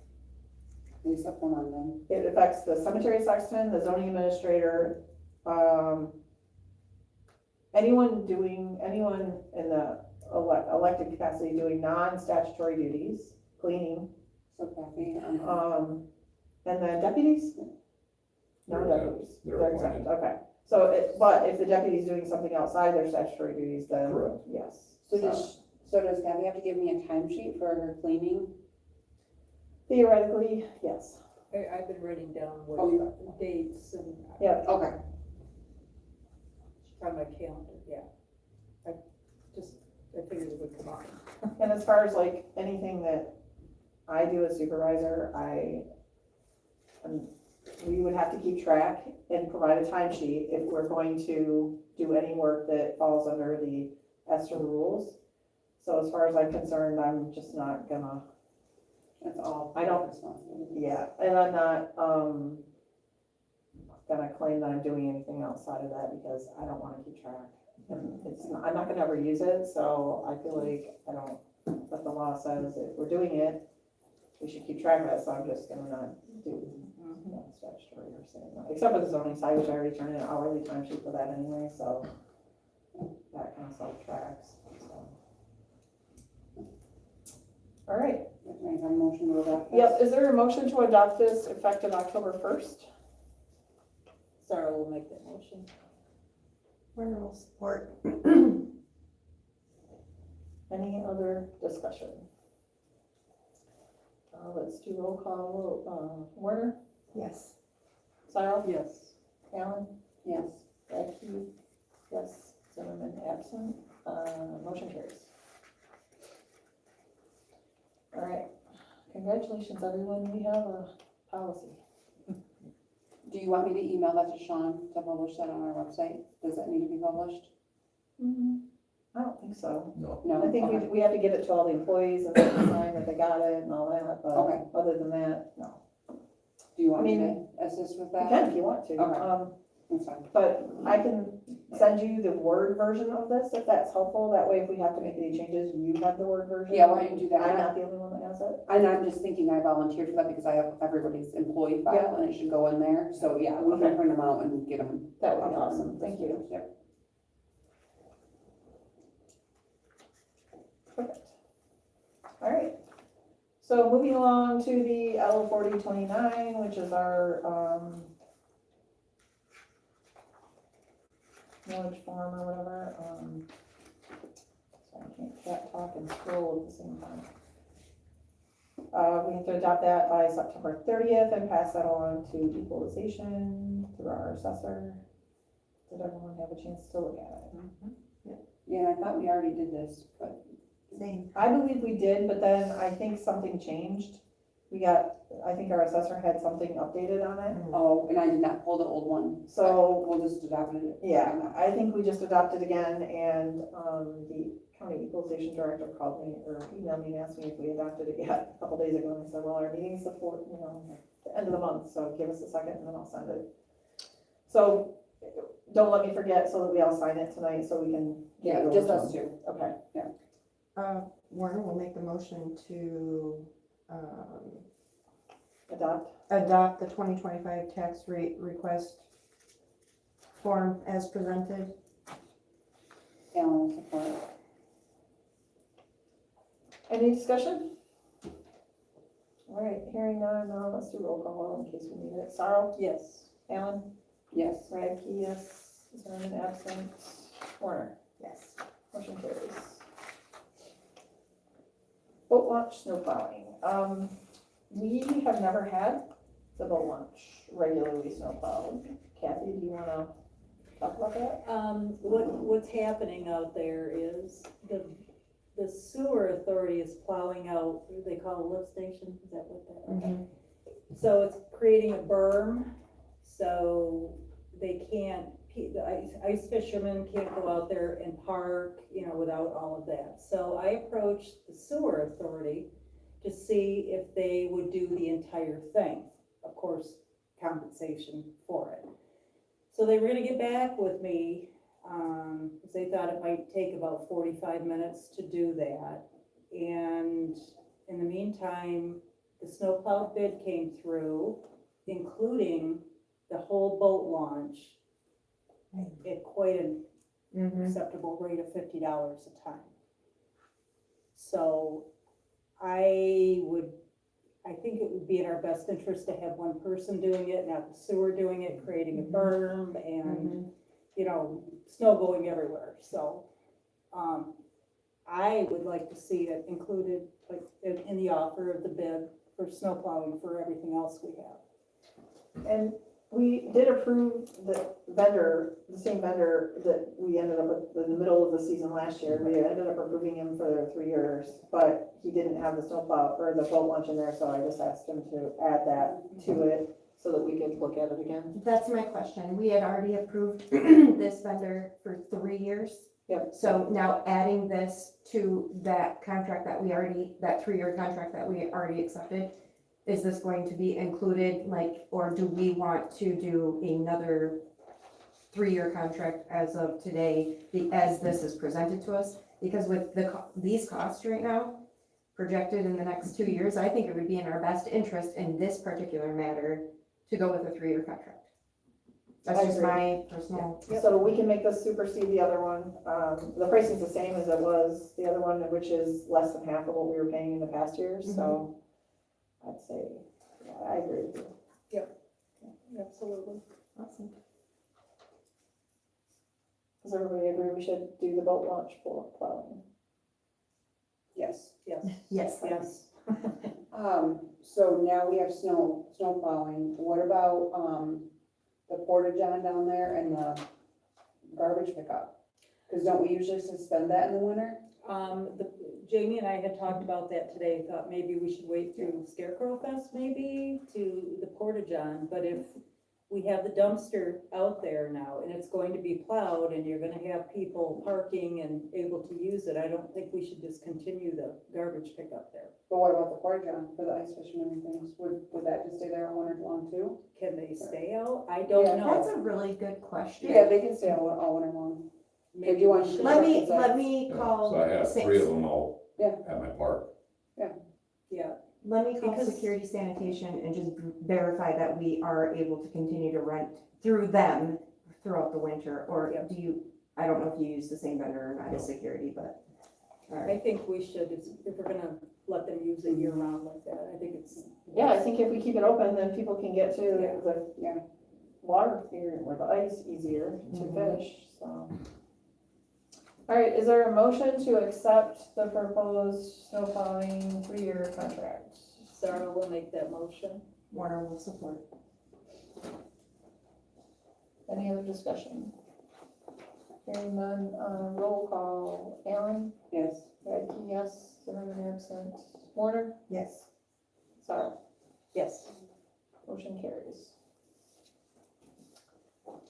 Lisa, hold on then. It affects the cemetery sexton, the zoning administrator, anyone in the elected capacity doing non-statutory duties, cleaning, So Kathy, and then deputies? No They're deputies, exempt. They're they're exempt, okay. So but if the deputy's doing something outside their statutory duties, then Correct. yes. so does Kathy have to give me a timesheet for her cleaning? Theoretically, yes. I've been writing down Okay. what dates and. Yeah. Okay. On my calendar, yeah. I figured it would come on. And as far as like anything that I do as supervisor, we would have to keep track and provide a timesheet if we're going to do any work that falls under the ESER rules. So as far as I'm concerned, I'm just not gonna, That's all. I don't- responsibility. yeah, and I'm not, gonna claim that I'm doing anything outside of that because I don't wanna keep track. And I'm not gonna ever use it, so I feel like but the law says if we're doing it, we should keep track of it, so I'm just gonna not do that statutory or saying that. Except for the zoning side, which I already turned in an hourly timesheet for that anyway, so that kind of self-tracks, so. All right, Can I have a motion to adopt this? yep, is there a motion to adopt this effective October 1st? Sarah will make that motion. Warner will support. Any other discussion? Let's do roll call, Warner, Yes. Cyril, Yes. Alan, Yes. Becky, yes, Zimmerman absent, motion carries. All right, congratulations, everyone, we have a policy. Do you want me to email that to Sean to publish that on our website? Does that need to be published? I don't think so. No. No? I think Okay. we have to get it to all the employees and then sign that they got it and all that, but Okay. other than that, no. Do you want I me mean, to assist with You that? can if you want to. Okay. That's fine. But I can send you the Word version of this if that's helpful. That way if we have to make any changes, you have the Word version. Yeah, why don't you do that? I'm not the only one that has it. And I'm just thinking I volunteered for that because I have everybody's employee file and it should go in there. So yeah, we Okay. can print them out and get them. That would be awesome. Thank you. Yep. Perfect. All right. So moving along to the L 4029, which is our, millage form or whatever, so I can't talk and scroll at the same time. We have to adopt that by September 30th and pass that on to equalization through our assessor. Did everyone have a chance to look at it? Yeah, and I thought we already did this, but Same. I believe we did, but then I think something changed I think our assessor had something updated on it. Oh, and I did not pull the old one, So, we'll just adopt it. yeah, I think we just adopted again, and, the county equalization director called me, or emailed me and asked me if we adopted it yet, a couple days ago, and I said, well, our meeting's the end of the month, so give us a second, and then I'll send it. So, don't let me forget, so that we all sign it tonight, so we can. get Yeah, it just over to us them. two. Okay, Warner will make the motion to, adopt, the 2025 tax rate request form as presented. Alan will support. any discussion? All right, hearing none, let's do roll call in case we need it. Sarah? Yes. Alan? Yes. Radke, yes. Zimmerman absent. Warner? Yes. Motion carries. Boat launch snow plowing. We have never had the boat launch regularly snow plowed. Kathy, do you wanna talk about that? What's happening out there is the sewer authority is plowing out, what do they call a lift station, is that what that? Mhm. So it's creating a berm, so they can't, the ice fishermen can't go out there and park, without all of that. So I approached the sewer authority to see if they would do the entire thing. Of course, compensation for it. So they were gonna get back with me, because they thought it might take about 45 minutes to do that. And in the meantime, the snowplow bid came through, including the whole boat launch at quite an Mhm. acceptable rate of $50 a ton. So I think it would be in our best interest to have one person doing it, not the sewer doing it, creating a berm and, snow going everywhere. So, I would like to see it included, like, in the offer of the bid for snow plowing for everything else we have. And we did approve the same vendor that we ended up with in the middle of the season last year. We ended up approving him for 3 years, but he didn't have the snowplow or the boat launch in there, so I just asked him to add that to it so that we could look at it again. That's my question. We had already approved this vendor for 3 years. Yep. So now adding this to that contract that that 3-year contract that we already accepted, is this going to be included, or do we want to do another 3-year contract as of today, as this is presented to us? Because with these costs right now, projected in the next 2 years, I think it would be in our best interest in this particular matter to go with a 3-year contract. That's I just agree. my personal. So we can make this supersede the other one. The pricing's the same as it was the other one, which is less than half of what we were paying in the past years, so I'd say, yeah, I agree with you. Absolutely. Awesome. Does everybody agree we should do the boat launch plowing? Yes. Yes. Yes. Yes. So now we have snow plowing. What about, the porta john down there and the garbage pickup? Cause don't we usually suspend that in the winter? Jamie and I had talked about that today, thought maybe we should wait through Scarecrow Fest maybe to the Porta John, but if we have the dumpster out there now and it's going to be plowed and you're gonna have people parking and able to use it, I don't think we should discontinue the garbage pickup there. But what about the porta john for the ice fishermen and things? Would that just stay there all winter long too? Can they stay out? I don't Yeah. That's know. a really good question. Yeah, they can stay all winter long. Maybe you want we should- to- Let me Yeah, call. so I have Sa- 3 of them out Yeah. at my park. Yeah, Let me call Because- security sanitation and just verify that we are able to continue to rent through them throughout the winter, or Yep. do you, I don't know if you use the same vendor or not as security, but. All I right. think we should, if we're gonna let them use it year round like that, I think it's. Yeah, I think if we keep it open, then people can get to Yeah. the Yeah. water here, or the ice easier to Mhm. fish, so. All right, is there a motion to accept the proposed snow plowing 3-year contract? Sarah will make that motion. Warner will support. Any other discussion? Hearing none, roll call. Alan? Yes. Radke, yes. Zimmerman absent. Warner? Yes. Sorry. Yes. Motion carries.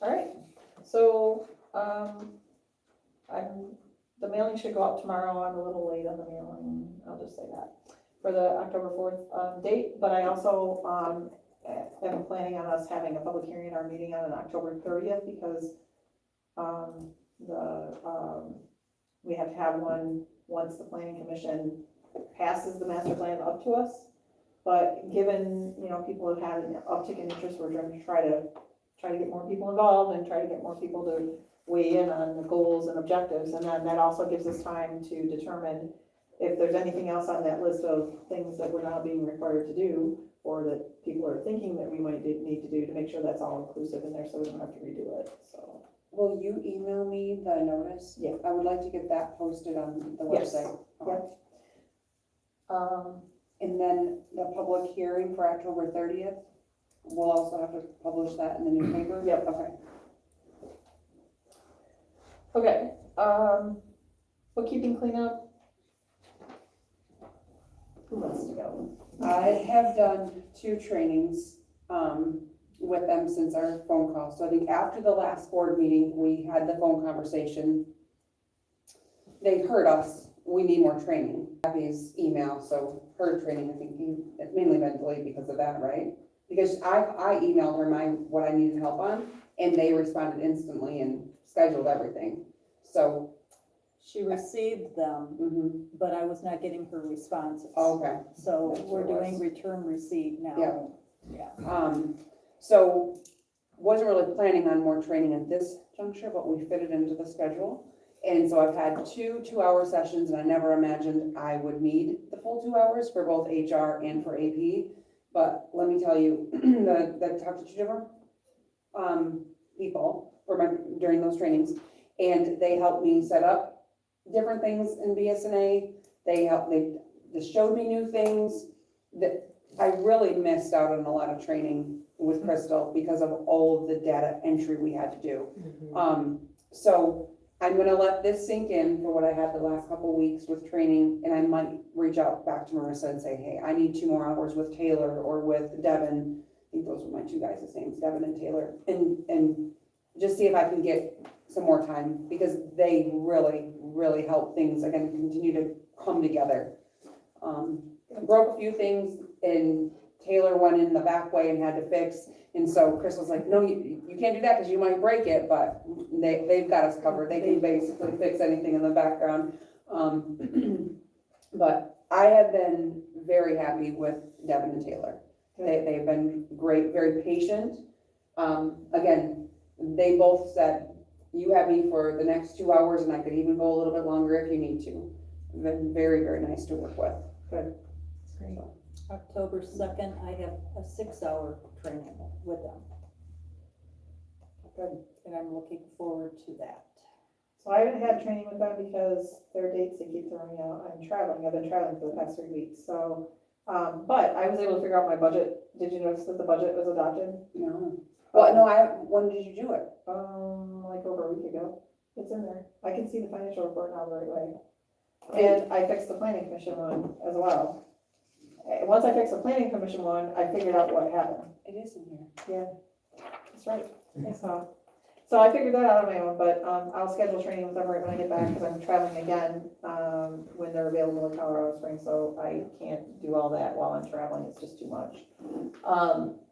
All right, so, the mailing should go out tomorrow. I'm a little late on the mailing, I'll just say that, for the October 4th, date, but I also, am planning on us having a public hearing at our meeting on October 30th, because, we have to have one once the planning commission passes the master plan up to us. But given, people have had an uptick in interest, we're going to try to get more people involved and try to get more people to weigh in on the goals and objectives. And then that also gives us time to determine if there's anything else on that list of things that we're not being required to do, or that people are thinking that we might need to do, to make sure that's all inclusive in there so we don't have to redo it, so. Will you email me the notice? Yeah. I would like to get that posted on the Yes. website. Yep. And then the public hearing for October 30th, we'll also have to publish that in the newspaper? Yep. Okay. Okay, bookkeeping cleanup. Who wants to go? I have done 2 trainings, with them since our phone call. So I think after the last board meeting, we had the phone conversation. They heard us, we need more training. Abby's email, so her training, I think it's mainly been delayed because of that, right? Because I emailed her what I needed help on, and they responded instantly and scheduled everything. So, She received them, mhm. but I was not getting her responses. Okay. So That's we're what it doing was. return receipt now. Yeah. Yeah. So wasn't really planning on more training at this juncture, but we fit it into the schedule. And so I've had 2 2-hour sessions, and I never imagined I would need the full 2 hours for both HR and for AP. But let me tell you, the talk to 2 different people during those trainings, and they helped me set up different things in BSNA. They just showed me new things that I really missed out on a lot of training with Crystal because of all of the data entry we had to do. So I'm gonna let this sink in for what I had the last couple of weeks with training, and I might reach out back to Marissa and say, hey, I need 2 more hours with Taylor or with Devin. I think those were my 2 guys' names, Devin and Taylor, and just see if I can get some more time, because they really, really help things, again, continue to come together. Broke a few things, and Taylor went in the back way and had to fix, and so Chris was like, no, you can't do that because you might break it, but they've got us covered. They can basically fix anything in the background. But I have been very happy with Devin and Taylor. They've been great, very patient. Again, they both said, you have me for the next 2 hours, and I could even go a little bit longer if you need to. Been very, very nice to work with. Good. That's great. October 2nd, I have a 6-hour training with them. Good. And I'm looking forward to that. So I haven't had training with them because their dates they keep throwing out. I'm traveling. I've been traveling for the past 3 weeks. So, but I was able to figure out my budget. Did you notice that the budget was adopted? No. Well, no, when did you do it? Like over a week ago. It's in there. I can see the financial report now the right way. And I fixed the planning commission one as well. Once I fixed the planning commission one, I figured out what happened. It is in here. That's right. So I figured that out on my own, but, I'll schedule training with them right when I get back, because I'm traveling again, when they're available in Colorado Springs, so I can't do all that while I'm traveling, it's just too much.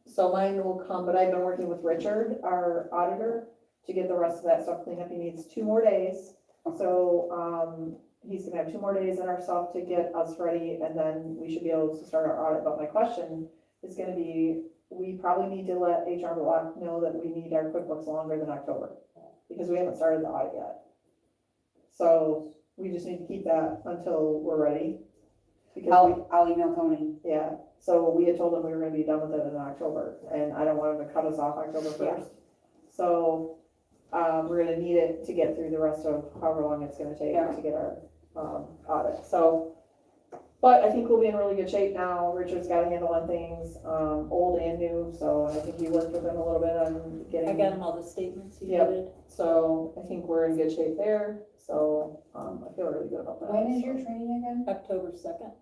So mine will come, but I've been working with Richard, our auditor, to get the rest of that stuff cleaned up. He needs 2 more days, so, he's gonna have 2 more days in ourselves to get us ready, and then we should be able to start our audit. But my question is gonna be, we probably need to let HR Block know that we need our QuickBooks longer than October, because we haven't started the audit yet. So we just need to keep that until we're ready. Because I'll email Tony. yeah, so we had told them we were gonna be done with it in October, and I don't want them to cut us off October 1st. So, we're gonna need it to get through the rest of however long it's gonna take to get our, audit, so. But I think we'll be in really good shape now. Richard's got a handle on things, old and new, so I think he worked with him a little bit on getting. I got him all the statements he Yep. needed. So I think we're in good shape there, so, I feel really good about that. When is so. your training again? October 2nd.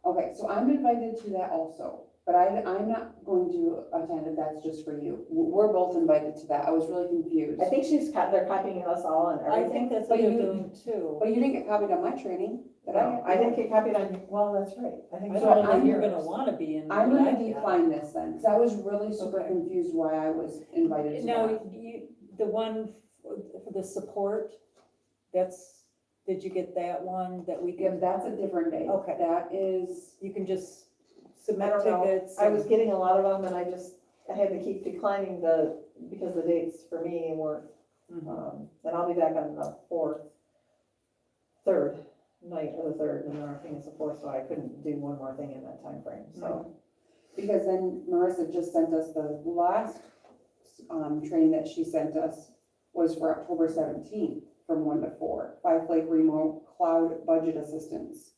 Okay, so I'm invited to that also. But I'm not going to attend if that's just for you. We're both invited to that. I was really confused. I think they're copying us all and I everything. think that's But what they're you- doing too. But you didn't get copied on my training that I No, had. I didn't get copied on, well, that's right. I think I so. don't know I'm that you're yours. gonna wanna be in. I'm what gonna I've got. decline this then, because I was really super Okay. confused why I was invited to Now, that. the one for the support, did you get that one that we Yeah, can, that's a different day. Okay. That is, you can just I submit don't know. tickets? I was and- getting a lot of them and I had to keep declining because the dates for me weren't, and I'll be back on the third night of the third, and then our thing is the fourth, so I couldn't do one more thing in that time frame. So, because then Marissa just sent us the last, training that she sent us was for October 17th from 1 to 4, Fife Lake Remote Cloud Budget Assistance.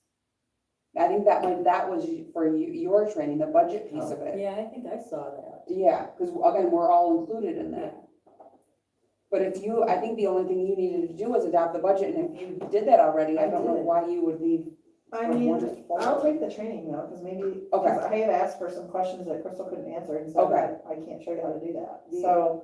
I think that was for you, your training, the budget piece of it. Yeah, I think I saw that. Yeah, because again, we're all included in that. But I think the only thing you needed to do was adopt the budget, and if you did that already, I I don't know did. why you would need. I from mean, 1 to 4. I'll take the training though, because maybe, Okay. because I had asked for some questions that Crystal couldn't answer, and so Okay. I can't show you how to do that. Yeah. So,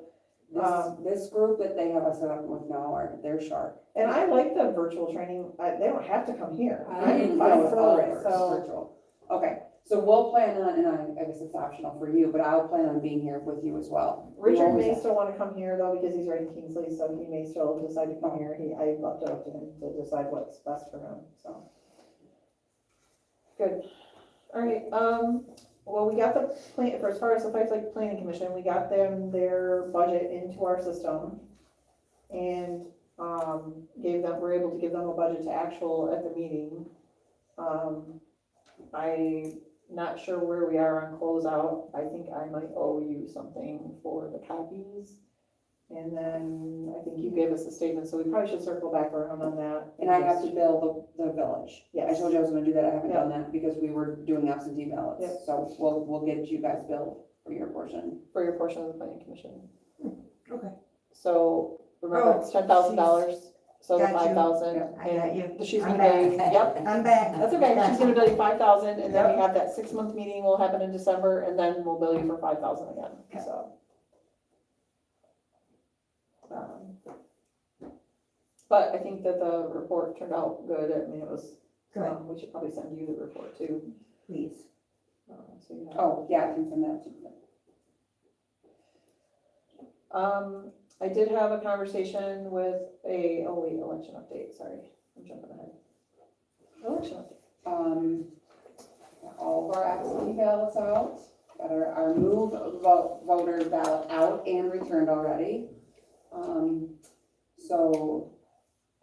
This group that they have us set up with now they're sharp. and I like the virtual training. They don't have to come here. I I'm No, fine it's all for it, so. virtual. Okay, so we'll plan on, and I guess it's optional for you, but I'll plan on being here with you as well. Richard Always may have. still want to come here though, because he's right in Kingsley, so he may still decide to come here. I left it up to him to decide what's best for him, so. Good. All right, well, we got the plan, for as far as the Fife Lake Planning Commission, we got them their budget into our system. And, we're able to give them a budget to actual at the meeting. I'm not sure where we are on closeout. I think I might owe you something for the copies. And then I think you gave us a statement, so we probably should circle back around on that. And I have to bill the village. I Yes, told you I was gonna do that, I haven't done that because we were doing absentee ballots. Yep. So we'll get you guys billed for your portion. for your portion of the planning commission. Okay. So remember, it's $10,000, so the Got you. 5,000. I got you. She's I'm gonna pay, back. yep, I'm back. that's okay, she's gonna bill you 5,000, and then we have that 6-month meeting will happen in December, and then we'll bill you for 5,000 again, so. But I think that the report turned out good. I mean, it was, Good, we should probably send you the report too. please. So you have- Oh, yeah, I can send that to you. I did have a conversation with election update, sorry, I'm jumping ahead. Election update. All of our absentee ballots out, got our move voter ballot out and returned already. So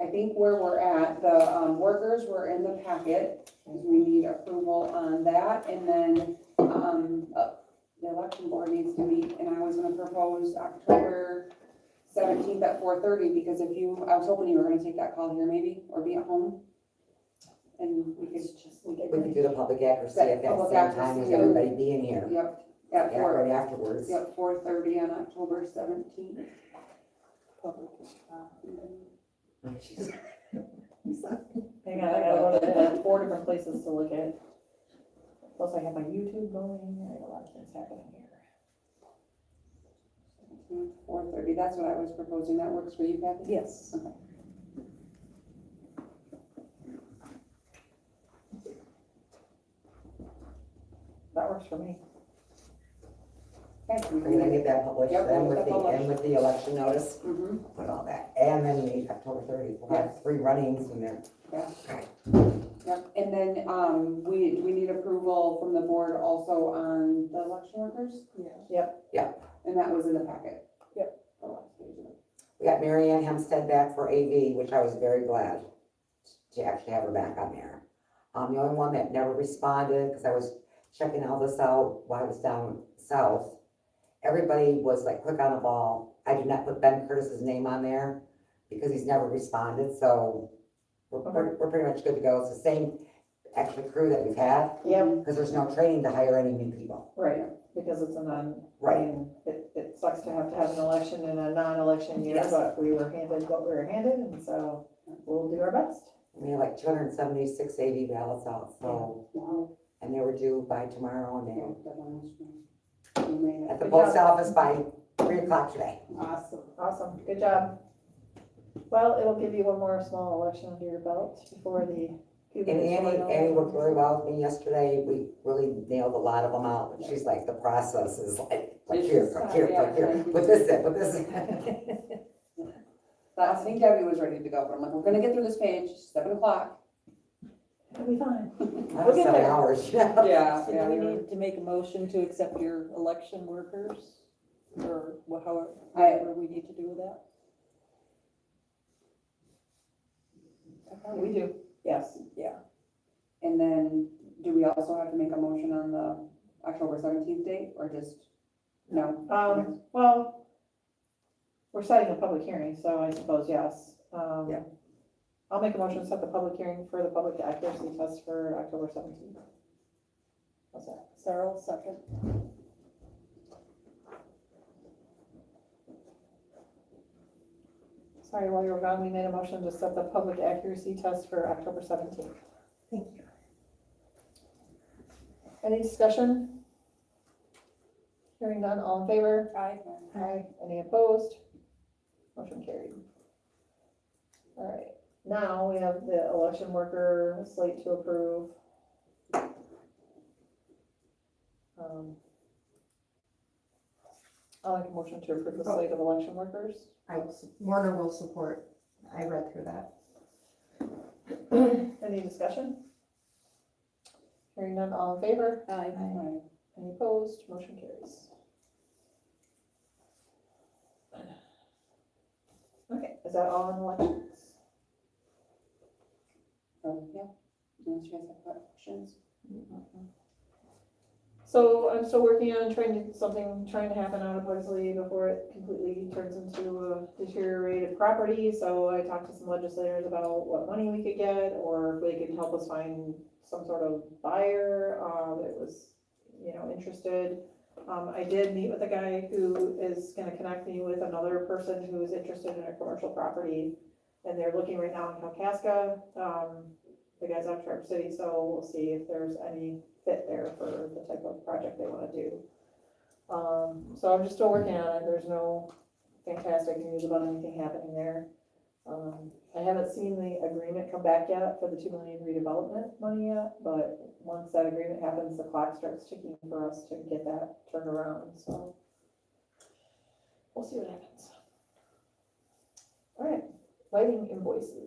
I think where we're at, the workers were in the packet, we need approval on that, and then the election board needs to meet, and I was gonna propose October 17th at 4:30, because I was hoping you were gonna take that call here maybe, or be at home. And we could We could do the public accuracy at that Public same time as accuracy. everybody being here, Yep, at yeah, 4, right afterwards. yep, 4:30 on October 17th. Hang on, I gotta go to 4 different places to look at. Plus I have my YouTube going, I have a lot of things happening here. 4:30, that's what I was proposing, that works for you, Kathy? Yes. Okay. That works for me. Okay, we We're gonna can get that published Yep, then we'll with get that and published. with the election notice, Mhm. and all that. And then the October 30th, we'll have 3 runnings in there. Yep, and then, we need approval from the board also on the election workers, and that was in the packet. Yep. The last page of it. We got Mary Ann Hempstead back for AV, which I was very glad to actually have her back on there. The only one that never responded, because I was checking all this out while I was down south, everybody was like quick on the ball. I did not put Ben Curtis's name on there because he's never responded, so we're pretty much good to go. It's the same actually crew that we've had, Yep, because there's no training to hire any new people. right, because it's a non, I Right. mean, it sucks to have an election in a non-election year, Yes. but we were handed what we were handed, and so we'll do our best. We had like 276 AV ballots out, so. and they were due by tomorrow, and Yeah, they deadline was true. We made at it. the Good post job. office by 3 o'clock today. Awesome, awesome, good job. Well, it'll give you one more small election under your belt before the. And Annie worked really well with me yesterday, we really nailed a lot of them out, but she's like, the process is like It's here, just, click here, yeah, click here, yeah. put this in, put this in. I think Debbie was ready to go, but I'm like, we're gonna get through this page, 7 o'clock. It'll be fine. That We'll was get 7 there. hours, yeah. Yeah, So yeah. do we we were- need to make a motion to accept your election workers? Or however, I- whatever we need to do with that? We do, yes. Yeah. And then, do we also have to make a motion on the October 17th date, or just, no? Well, we're setting a public hearing, so I suppose yes. Yeah. I'll make a motion to set the public hearing for the public accuracy test for October 17th. What's that? Sarah will second. Sorry, while you were gone, we made a motion to set the public accuracy test for October 17th. Thank you. Any discussion? Hearing none, all in favor? Aye. Aye. Any opposed? Motion carried. All right, now we have the election worker slate to approve. I'll make a motion to approve the slate of election workers. Warner will support, I read through that. Any discussion? Hearing none, all in favor? Aye. Right. Any opposed? Motion carries. Okay, is that all on elections? Yeah, unless you guys have questions. So I'm still working on trying to happen out of Pugsley before it completely turns into a deteriorated property. So I talked to some legislators about what money we could get, or if they could help us find some sort of buyer, that was, interested. I did meet with a guy who is gonna connect me with another person who is interested in a commercial property. And they're looking right now in Kalkaska, the guy's out of Traverse City, so we'll see if there's any fit there for the type of project they wanna do. So I'm just still working on it, there's no fantastic news about anything happening there. I haven't seen the agreement come back yet for the 2 million redevelopment money yet, but once that agreement happens, the clock starts ticking for us to get that turned around, so. We'll see what happens. All right, lighting invoices.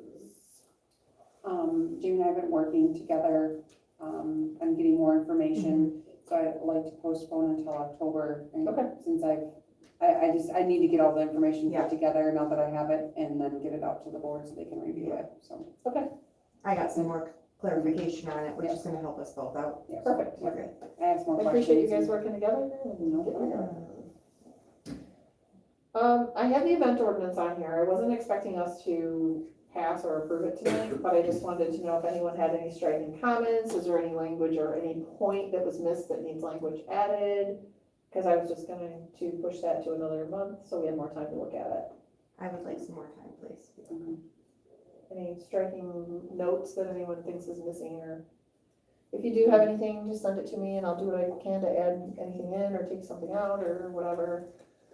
Jamie and I have been working together, on getting more information, so I'd like to postpone until October. And Okay. Since I need to get all the information Yeah. put together now that I have it, and then get it out to the board so they can review it, so. Okay, I got some more clarification on it, which is gonna help us both out. Yeah. perfect. We're good. I have some more I questions. appreciate you guys working together and getting it done. I have the event ordinance on here. I wasn't expecting us to pass or approve it tonight, but I just wanted to know if anyone had any striking comments. Is there any language or any point that was missed that needs language added? Because I was just going to push that to another month, so we had more time to look at it. I would like some more time, please. Mhm. Any striking notes that anyone thinks is missing, or if you do have anything, just send it to me and I'll do what I can to add anything in or take something out or whatever.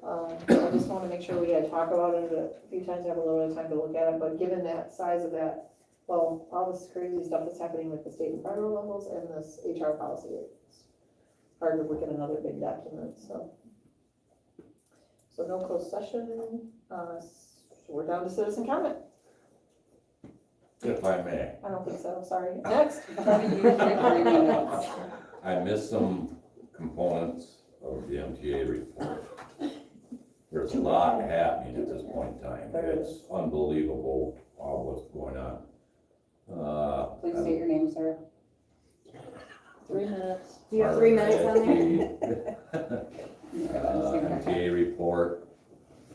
I just want to make sure we had talk about it a few times, have a little bit of time to look at it, but given that size of that, well, all this crazy stuff that's happening with the state and federal levels and this HR policy, it's hard to look at another big document, so. So no closed session, we're down to citizen comment. If I may, I don't think so, sorry. Next. I missed some components of the MTA report. There's a lot happening at this point in time. There It's unbelievable, what's going on. Please state your name, sir. 3 minutes. Do you have 3 minutes on there? MTA report.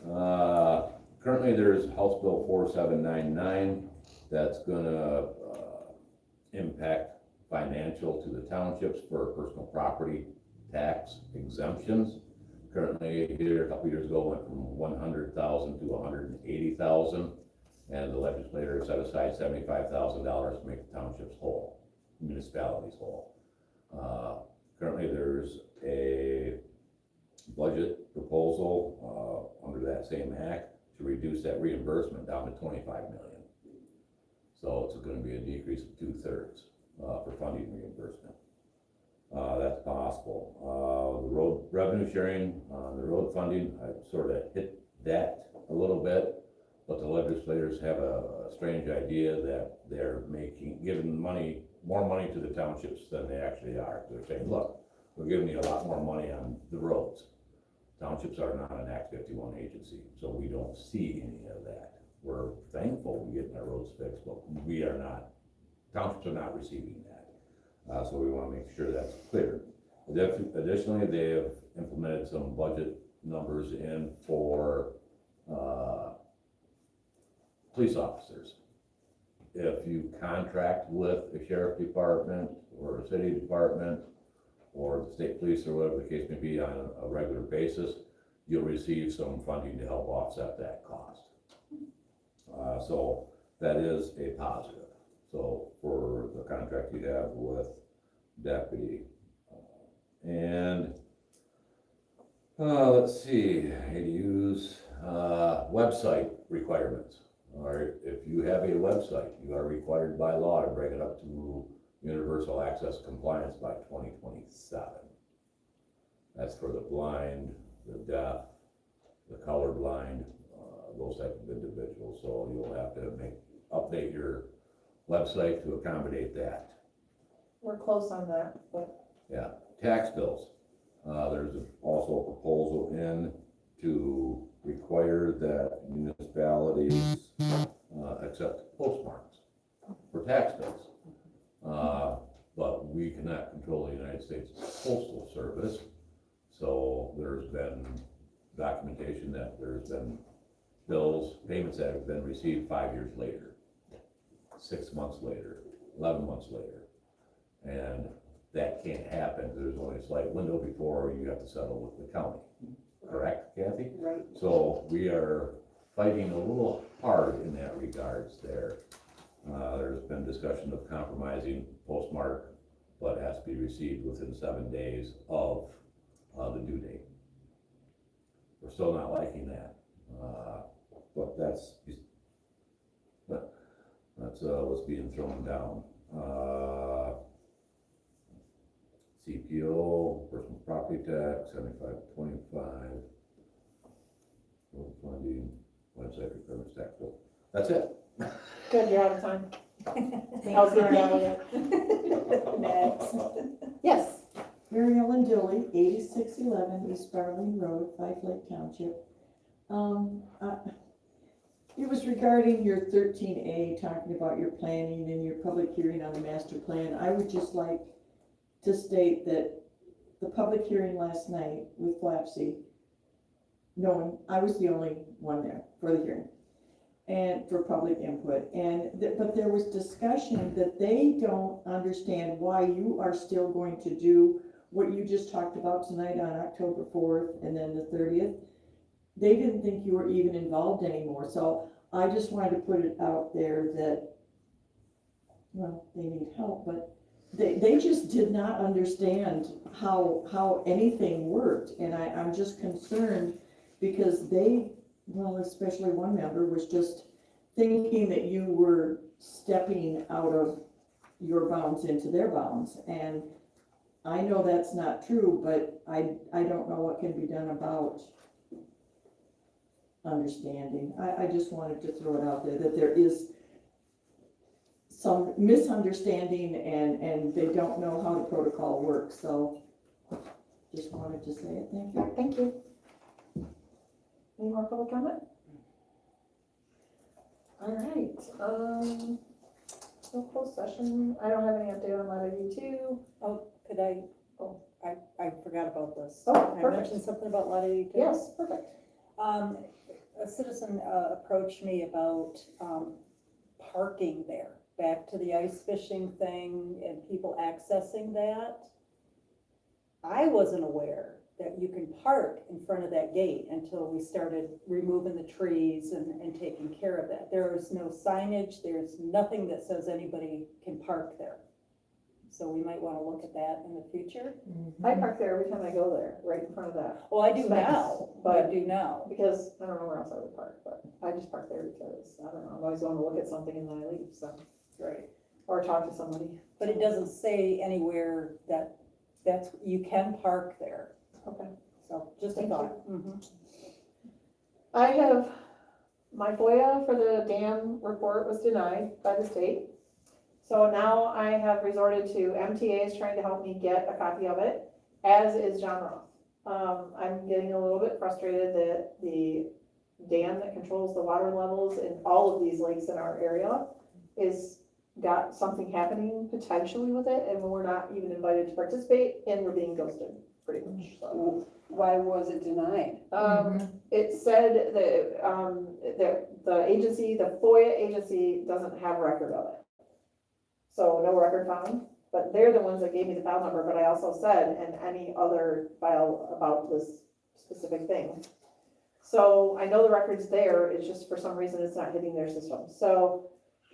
Currently, there's House Bill 4799 that's gonna impact financial to the townships for personal property tax exemptions. Currently, here, a couple years ago, went from 100,000 to 180,000, and the legislature set aside $75,000 to make the townships whole, municipalities whole. Currently, there's a budget proposal, under that same act to reduce that reimbursement down to 25 million. So it's gonna be a decrease of 2/3, for funding reimbursement. That's possible. The road revenue sharing, the road funding, I sort of hit that a little bit, but the legislators have a strange idea that they're giving more money to the townships than they actually are. They're saying, look, we're giving you a lot more money on the roads. Townships are not an Act 51 agency, so we don't see any of that. We're thankful we're getting our roads fixed, but townships are not receiving that. So we wanna make sure that's clear. Additionally, they have implemented some budget numbers in for, police officers. If you contract with a sheriff department or a city department or the state police or whatever the case may be on a regular basis, you'll receive some funding to help offset that cost. So that is a positive. So for the contract you have with deputy. And let's see, ADUs, website requirements. Or if you have a website, you are required by law to bring it up to universal access compliance by 2027. That's for the blind, the deaf, the colorblind, those type of individuals. So you'll have to update your website to accommodate that. We're close on that, but Yeah, tax bills. There's also a proposal in to require that municipalities accept postmarks for tax bills. But we cannot control the United States Postal Service, so there's been documentation that there's been payments that have been received 5 years later, 6 months later, 11 months later. And that can't happen. There's only a slight window before you have to settle with the county. Correct, Kathy? Right. So we are fighting a little hard in that regards there. There's been discussion of compromising postmark, but has to be received within 7 days of the due date. We're still not liking that, but that's what's being thrown down. CPO, personal property tax, 7525, road funding, website requirements, tax bill. That's it. good, you're out of time. I'll get down with it. Next. Yes, Mary Ellen Dilly, 8611 East Barling Road, Fife Lake Township. It was regarding your 13A, talking about your planning and your public hearing on the master plan. I would just like to state that the public hearing last night with Flapsy, I was the only one there for the hearing and for public input. But there was discussion that they don't understand why you are still going to do what you just talked about tonight on October 4th and then the 30th. They didn't think you were even involved anymore. So I just wanted to put it out there that, well, they need help, but they just did not understand how anything worked. And I'm just concerned because especially one member was just thinking that you were stepping out of your bounds into their bounds. And I know that's not true, but I don't know what can be done about understanding. I just wanted to throw it out there that there is some misunderstanding and they don't know how the protocol works. So just wanted to say it. Thank you. thank you. Any more public comment? All right, so closed session, I don't have any update on letter U2. Could I, I forgot about this. Oh, Can I perfect. mention something about Lot 82? Yes, perfect. A citizen approached me about parking there, back to the ice fishing thing and people accessing that. I wasn't aware that you can park in front of that gate until we started removing the trees and taking care of that. There is no signage, there's nothing that says anybody can park there. So we might wanna look at that in the future. I park there every time I go there, right in front of that, Well, I do Space, now, I but- do now. because I don't know where else I would park, but I just park there because, I don't know, I'm always going to look at something and then I leave, so. Right. Or talk to somebody. But it doesn't say anywhere that's, you can park there, Okay. so just a Thank thought. Mhm. I have, my FOIA for the dam report was denied by the state. So now I have resorted to MTA is trying to help me get a copy of it, as is John Roth. I'm getting a little bit frustrated that the dam that controls the water levels in all of these lakes in our area is got something happening potentially with it, and we're not even invited to participate, and we're being ghosted, pretty much, so. Why was it denied? It said that, the agency, the FOIA agency doesn't have record of it. So no record found, but they're the ones that gave me the file number, but I also said, and any other file about this specific thing. So I know the record's there, it's just for some reason it's not hitting their system. So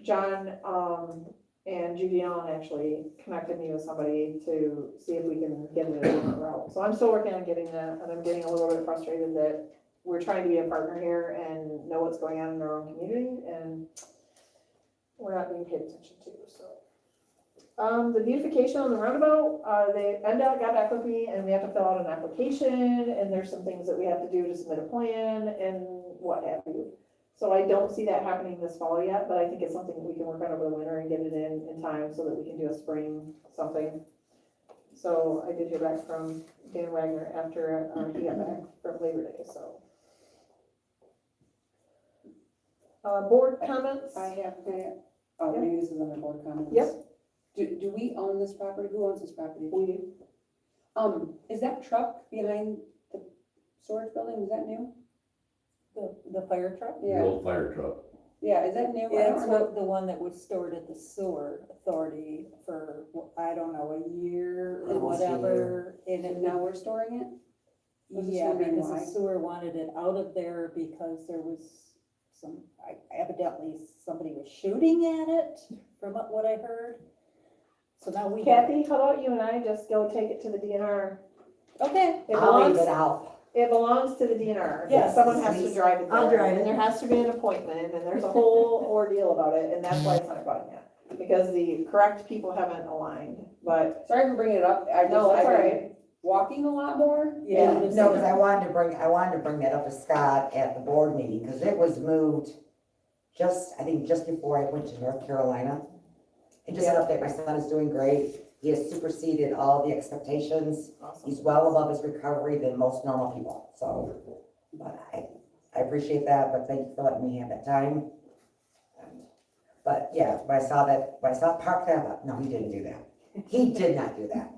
John, and Judy Allen actually connected me with somebody to see if we can get it a different route. So I'm still working on getting that, and I'm getting a little bit frustrated that we're trying to be a partner here and know what's going on in our own community, and we're not being paid attention to, so. The beautification on the roundabout, the NDOT got back with me, and we have to fill out an application, and there's some things that we have to do to submit a plan and what have you. So I don't see that happening this fall yet, but I think it's something that we can work on over the winter and get it in time so that we can do a spring something. So I did hear back from Dan Wagner after he got back from Labor Day, so. Board comments? I have that, oh, Yep. maybe this is under board comments. Yep. Do we own this property? Who owns this property? We do. Is that truck behind the storage building, is that new? The fire truck? The Yeah, old fire truck. yeah, is that new? I Yeah, don't it's remember. the one that was stored at the sewer authority for, I don't know, a year or Almost a whatever. And And it, now we're storing it? was just yeah, wondering because why. the sewer wanted it out of there because there was some, evidently somebody was shooting at it, from what I heard. So now we. Kathy, how about you and I just go take it to the DNR? Okay. It I'll leave belongs, it out. it belongs to the DNR. Yes, Someone has to please. drive it I'll there, drive and it. there has to be an appointment, and there's a whole ordeal about it, and that's why it's not gone yet. Because the correct people haven't aligned, but, Sorry for bringing it up, no, that's all I've been right. walking a lot more. Yeah. and- No, because I wanted to bring that up to Scott at the board meeting, because it was moved I think just before I went to North Carolina. And just an update, my son is doing great. He has superseded all the expectations. Awesome. He's well above his recovery than most normal people, so. But I appreciate that, but thank you for letting me have that time. But yeah, when I saw Park that, I thought, no, he didn't do that. He did not do that.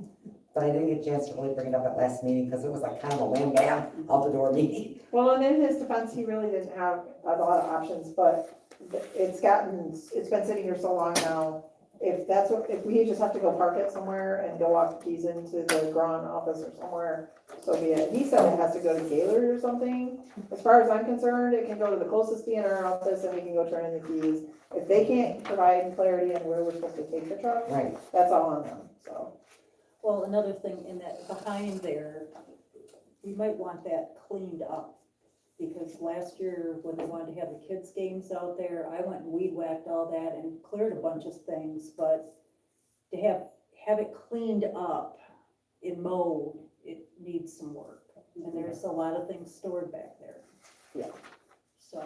But I didn't get a chance to really bring it up at last meeting, because it was like kind of a wham bam out the door meeting. Well, and in his defense, he really didn't have a lot of options, but it's been sitting here so long now. If we just have to go park it somewhere and go walk the keys into the Grand office or somewhere, so be it. He said it has to go to Gaylord or something. As far as I'm concerned, it can go to the closest DNR office and we can go turn in the keys. If they can't provide clarity on where we're supposed to take the truck, Right. that's all on them, so. Well, another thing in that, behind there, we might want that cleaned up. Because last year, when they wanted to have the kids' games out there, I went and weed whacked all that and cleared a bunch of things, but to have it cleaned up and mowed, it needs some work. And there's a lot of things stored back there. Yeah. So,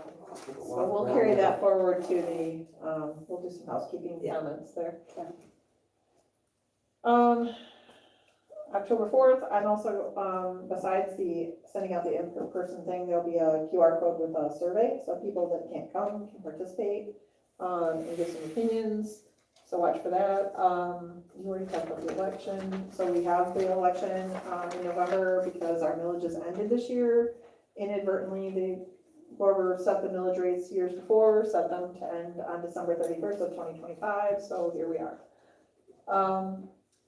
So we'll carry that forward to the, we'll do some housekeeping Yeah. comments there. October 4th, I'm also, besides the sending out the in-person thing, there'll be a QR code with a survey, so people that can't come can participate, and give some opinions, so watch for that. You already talked about the election, so we have the election, in November, because our millages ended this year. Inadvertently, whoever set the millage rates years before, set them to end on December 31st of 2025, so here we are.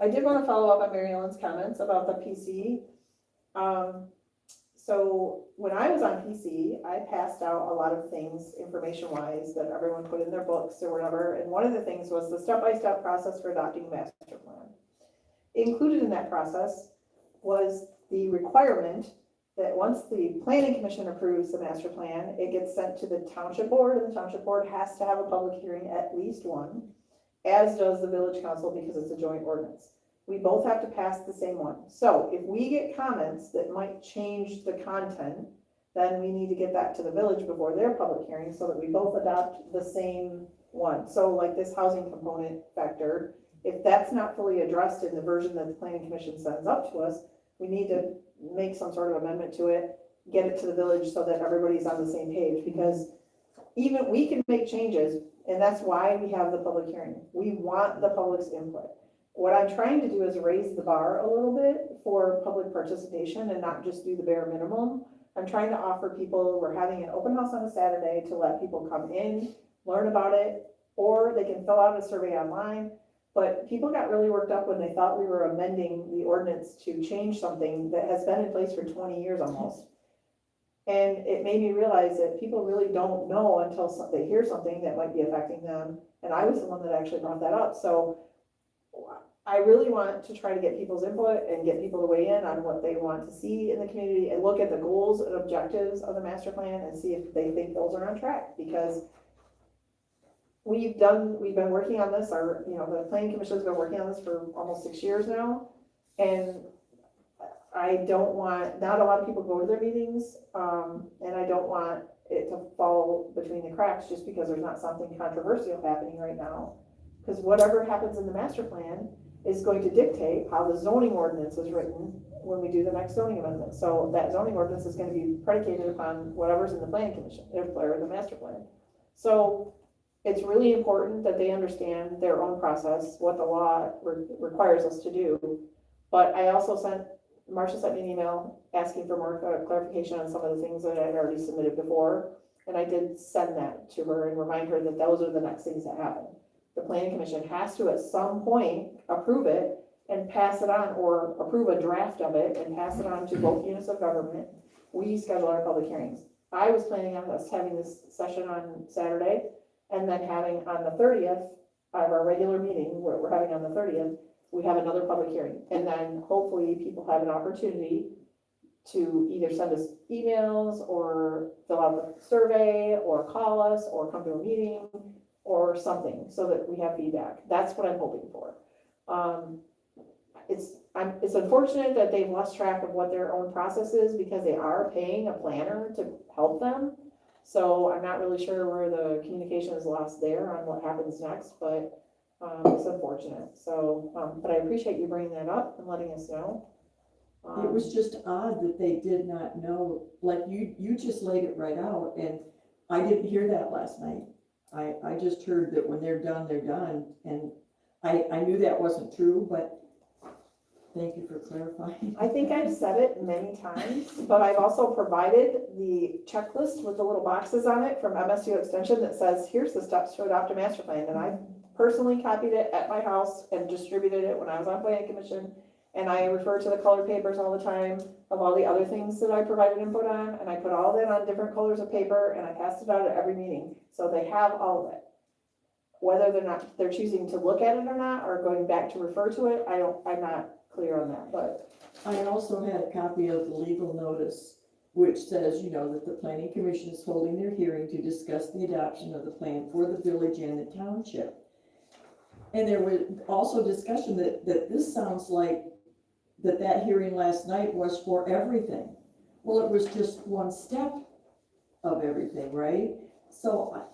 I did want to follow up on Mary Ellen's comments about the PC. So when I was on PC, I passed out a lot of things information-wise that everyone put in their books or whatever. And one of the things was the step-by-step process for adopting a master plan. included in that process was the requirement that once the planning commission approves the master plan, it gets sent to the township board, and the township board has to have a public hearing, at least one, as does the village council, because it's a joint ordinance. We both have to pass the same one. So if we get comments that might change the content, then we need to get that to the village before their public hearing, so that we both adopt the same one. So like this housing component factor, if that's not fully addressed in the version that the planning commission sends up to us, we need to make some sort of amendment to it, get it to the village so that everybody's on the same page, because even we can make changes, and that's why we have the public hearing. We want the public's input. What I'm trying to do is raise the bar a little bit for public participation and not just do the bare minimum. I'm trying to offer people, we're having an open house on a Saturday to let people come in, learn about it, or they can fill out a survey online. But people got really worked up when they thought we were amending the ordinance to change something that has been in place for 20 years almost. And it made me realize that people really don't know until they hear something that might be affecting them. And I was the one that actually brought that up. So I really want to try to get people's input and get people to weigh in on what they want to see in the community, and look at the goals and objectives of the master plan and see if they think those are on track. Because we've been working on this, the planning commission's been working on this for almost 6 years now. And I don't want, not a lot of people go to their meetings, and I don't want it to fall between the cracks just because there's not something controversial happening right now. Because whatever happens in the master plan is going to dictate how the zoning ordinance is written when we do the next zoning amendment. So that zoning ordinance is gonna be predicated upon whatever's in the planning commission, or the master plan. So it's really important that they understand their own process, what the law requires us to do. But I also Marcia sent me an email asking for more clarification on some of the things that I had already submitted before. And I did send that to her and remind her that those are the next things that happen. The planning commission has to at some point approve it and pass it on, or approve a draft of it and pass it on to both units of government. We schedule our public hearings. I was planning on us having this session on Saturday, and then having on the 30th of our regular meeting, we're having on the 30th, we have another public hearing. And then hopefully people have an opportunity to either send us emails or fill out the survey or call us or come to a meeting or something, so that we have feedback. That's what I'm hoping for. It's unfortunate that they've lost track of what their own process is, because they are paying a planner to help them. So I'm not really sure where the communication is lost there on what happens next, but it's unfortunate. So, but I appreciate you bringing that up and letting us know. It was just odd that they did not know, like you just laid it right out, and I didn't hear that last night. I just heard that when they're done, and I knew that wasn't true, but thank you for clarifying. I think I've said it many times, but I've also provided the checklist with the little boxes on it from MSU Extension that says, here's the steps to adopt a master plan. And I personally copied it at my house and distributed it when I was on planning commission. And I refer to the colored papers all the time of all the other things that I provided input on. And I put all that on different colors of paper, and I passed it out at every meeting. So they have all of it. Whether they're choosing to look at it or not, or going back to refer to it, I'm not clear on that, but. I also had a copy of the legal notice, which says, that the planning commission is holding their hearing to discuss the adoption of the plan for the village and the township. And there was also discussion that this sounds like that hearing last night was for everything. Well, it was just one step of everything, right? So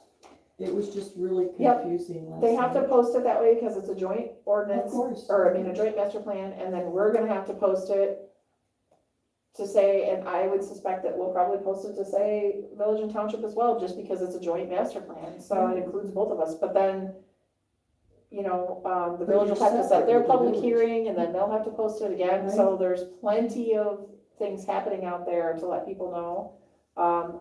it was just really confusing last night. They have to post it that way because it's a joint ordinance. Of course. Or, a joint master plan, and then we're gonna have to post it to say, and I would suspect that we'll probably post it to say village and township as well, just because it's a joint master plan, so it includes both of us. But then, the village will have to set their public hearing, and then they'll have to post it again. So there's plenty of things happening out there to let people know.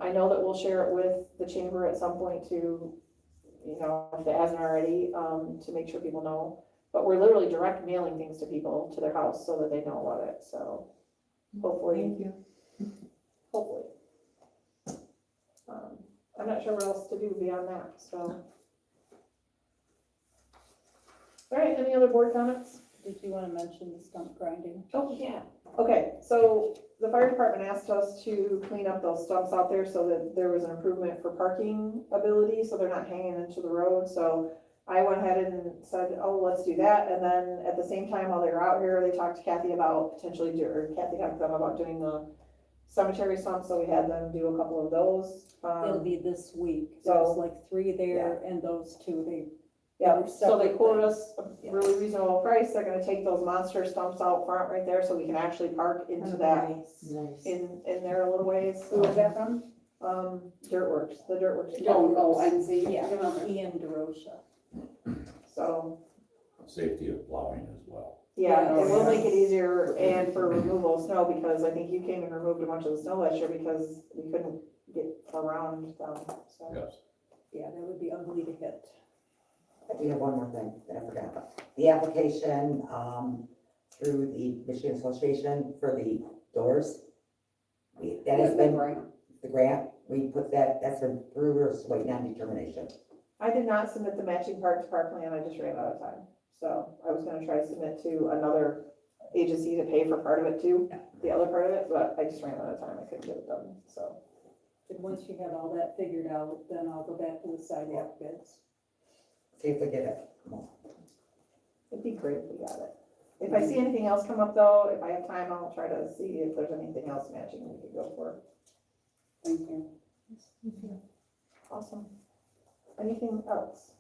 I know that we'll share it with the chamber at some point too, if it hasn't already, to make sure people know. But we're literally direct mailing things to people to their house so that they know about it, so hopefully. Thank you. Hopefully. I'm not sure what else to do beyond that, so. All right, any other board comments? Did you wanna mention the stump grinding? Oh, yeah. Okay, so the fire department asked us to clean up those stumps out there so that there was an improvement for parking ability, so they're not hanging into the road, so I went ahead and said, oh, let's do that, and then at the same time, while they were out here, they talked to Kathy about potentially, or Kathy talked to them about doing the cemetery stumps, so we had them do a couple of those. It'll be this week. so- There's like 3 there and those 2, Yeah, They're so they separate quoted things. us a really reasonable price, they're gonna take those monster stumps out front right there, so we can actually park into that, Nice. in there a little ways. Who was that from? Dirtworks, the Dirtworks. NC. Yeah, Ian DeRocha. So, Safety of plowing as well. yeah, it will Yeah. make it easier and for removal of snow, because I think you came and removed a bunch of the snow last year because we couldn't get around them, so. Yes. Yeah, that would be ugly to hit. I do have one more thing that I forgot about. The application, through the Michigan Association for the doors. That has been, Right. the grant, we put that, that's for Brewers waiting on determination. I did not submit the matching part to Park Plan, I just ran out of time. So I was gonna try to submit to another agency to pay for part of it too, the other part of it, but I just ran out of time, I couldn't get it done, so. And once you have all that figured out, then I'll go back to the sidewalk bids. See if they get it. Come on. It'd be great if we got it. If I see anything else come up though, if I have time, I'll try to see if there's anything else matching we could go for. Thank you. Awesome. Anything else?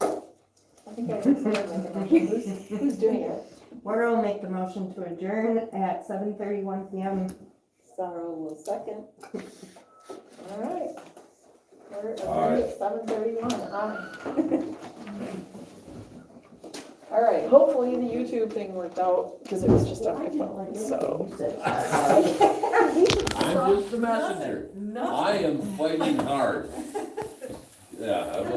I think I can see it make a motion. Who's doing it? Warner will make the motion to adjourn at 7:31 PM. Sorrow will second. All right. We're Aye. at 7:31. All right, hopefully the YouTube thing worked out, because it was just on my phone, so. I'm just the messenger. I am fighting hard. Yeah, I was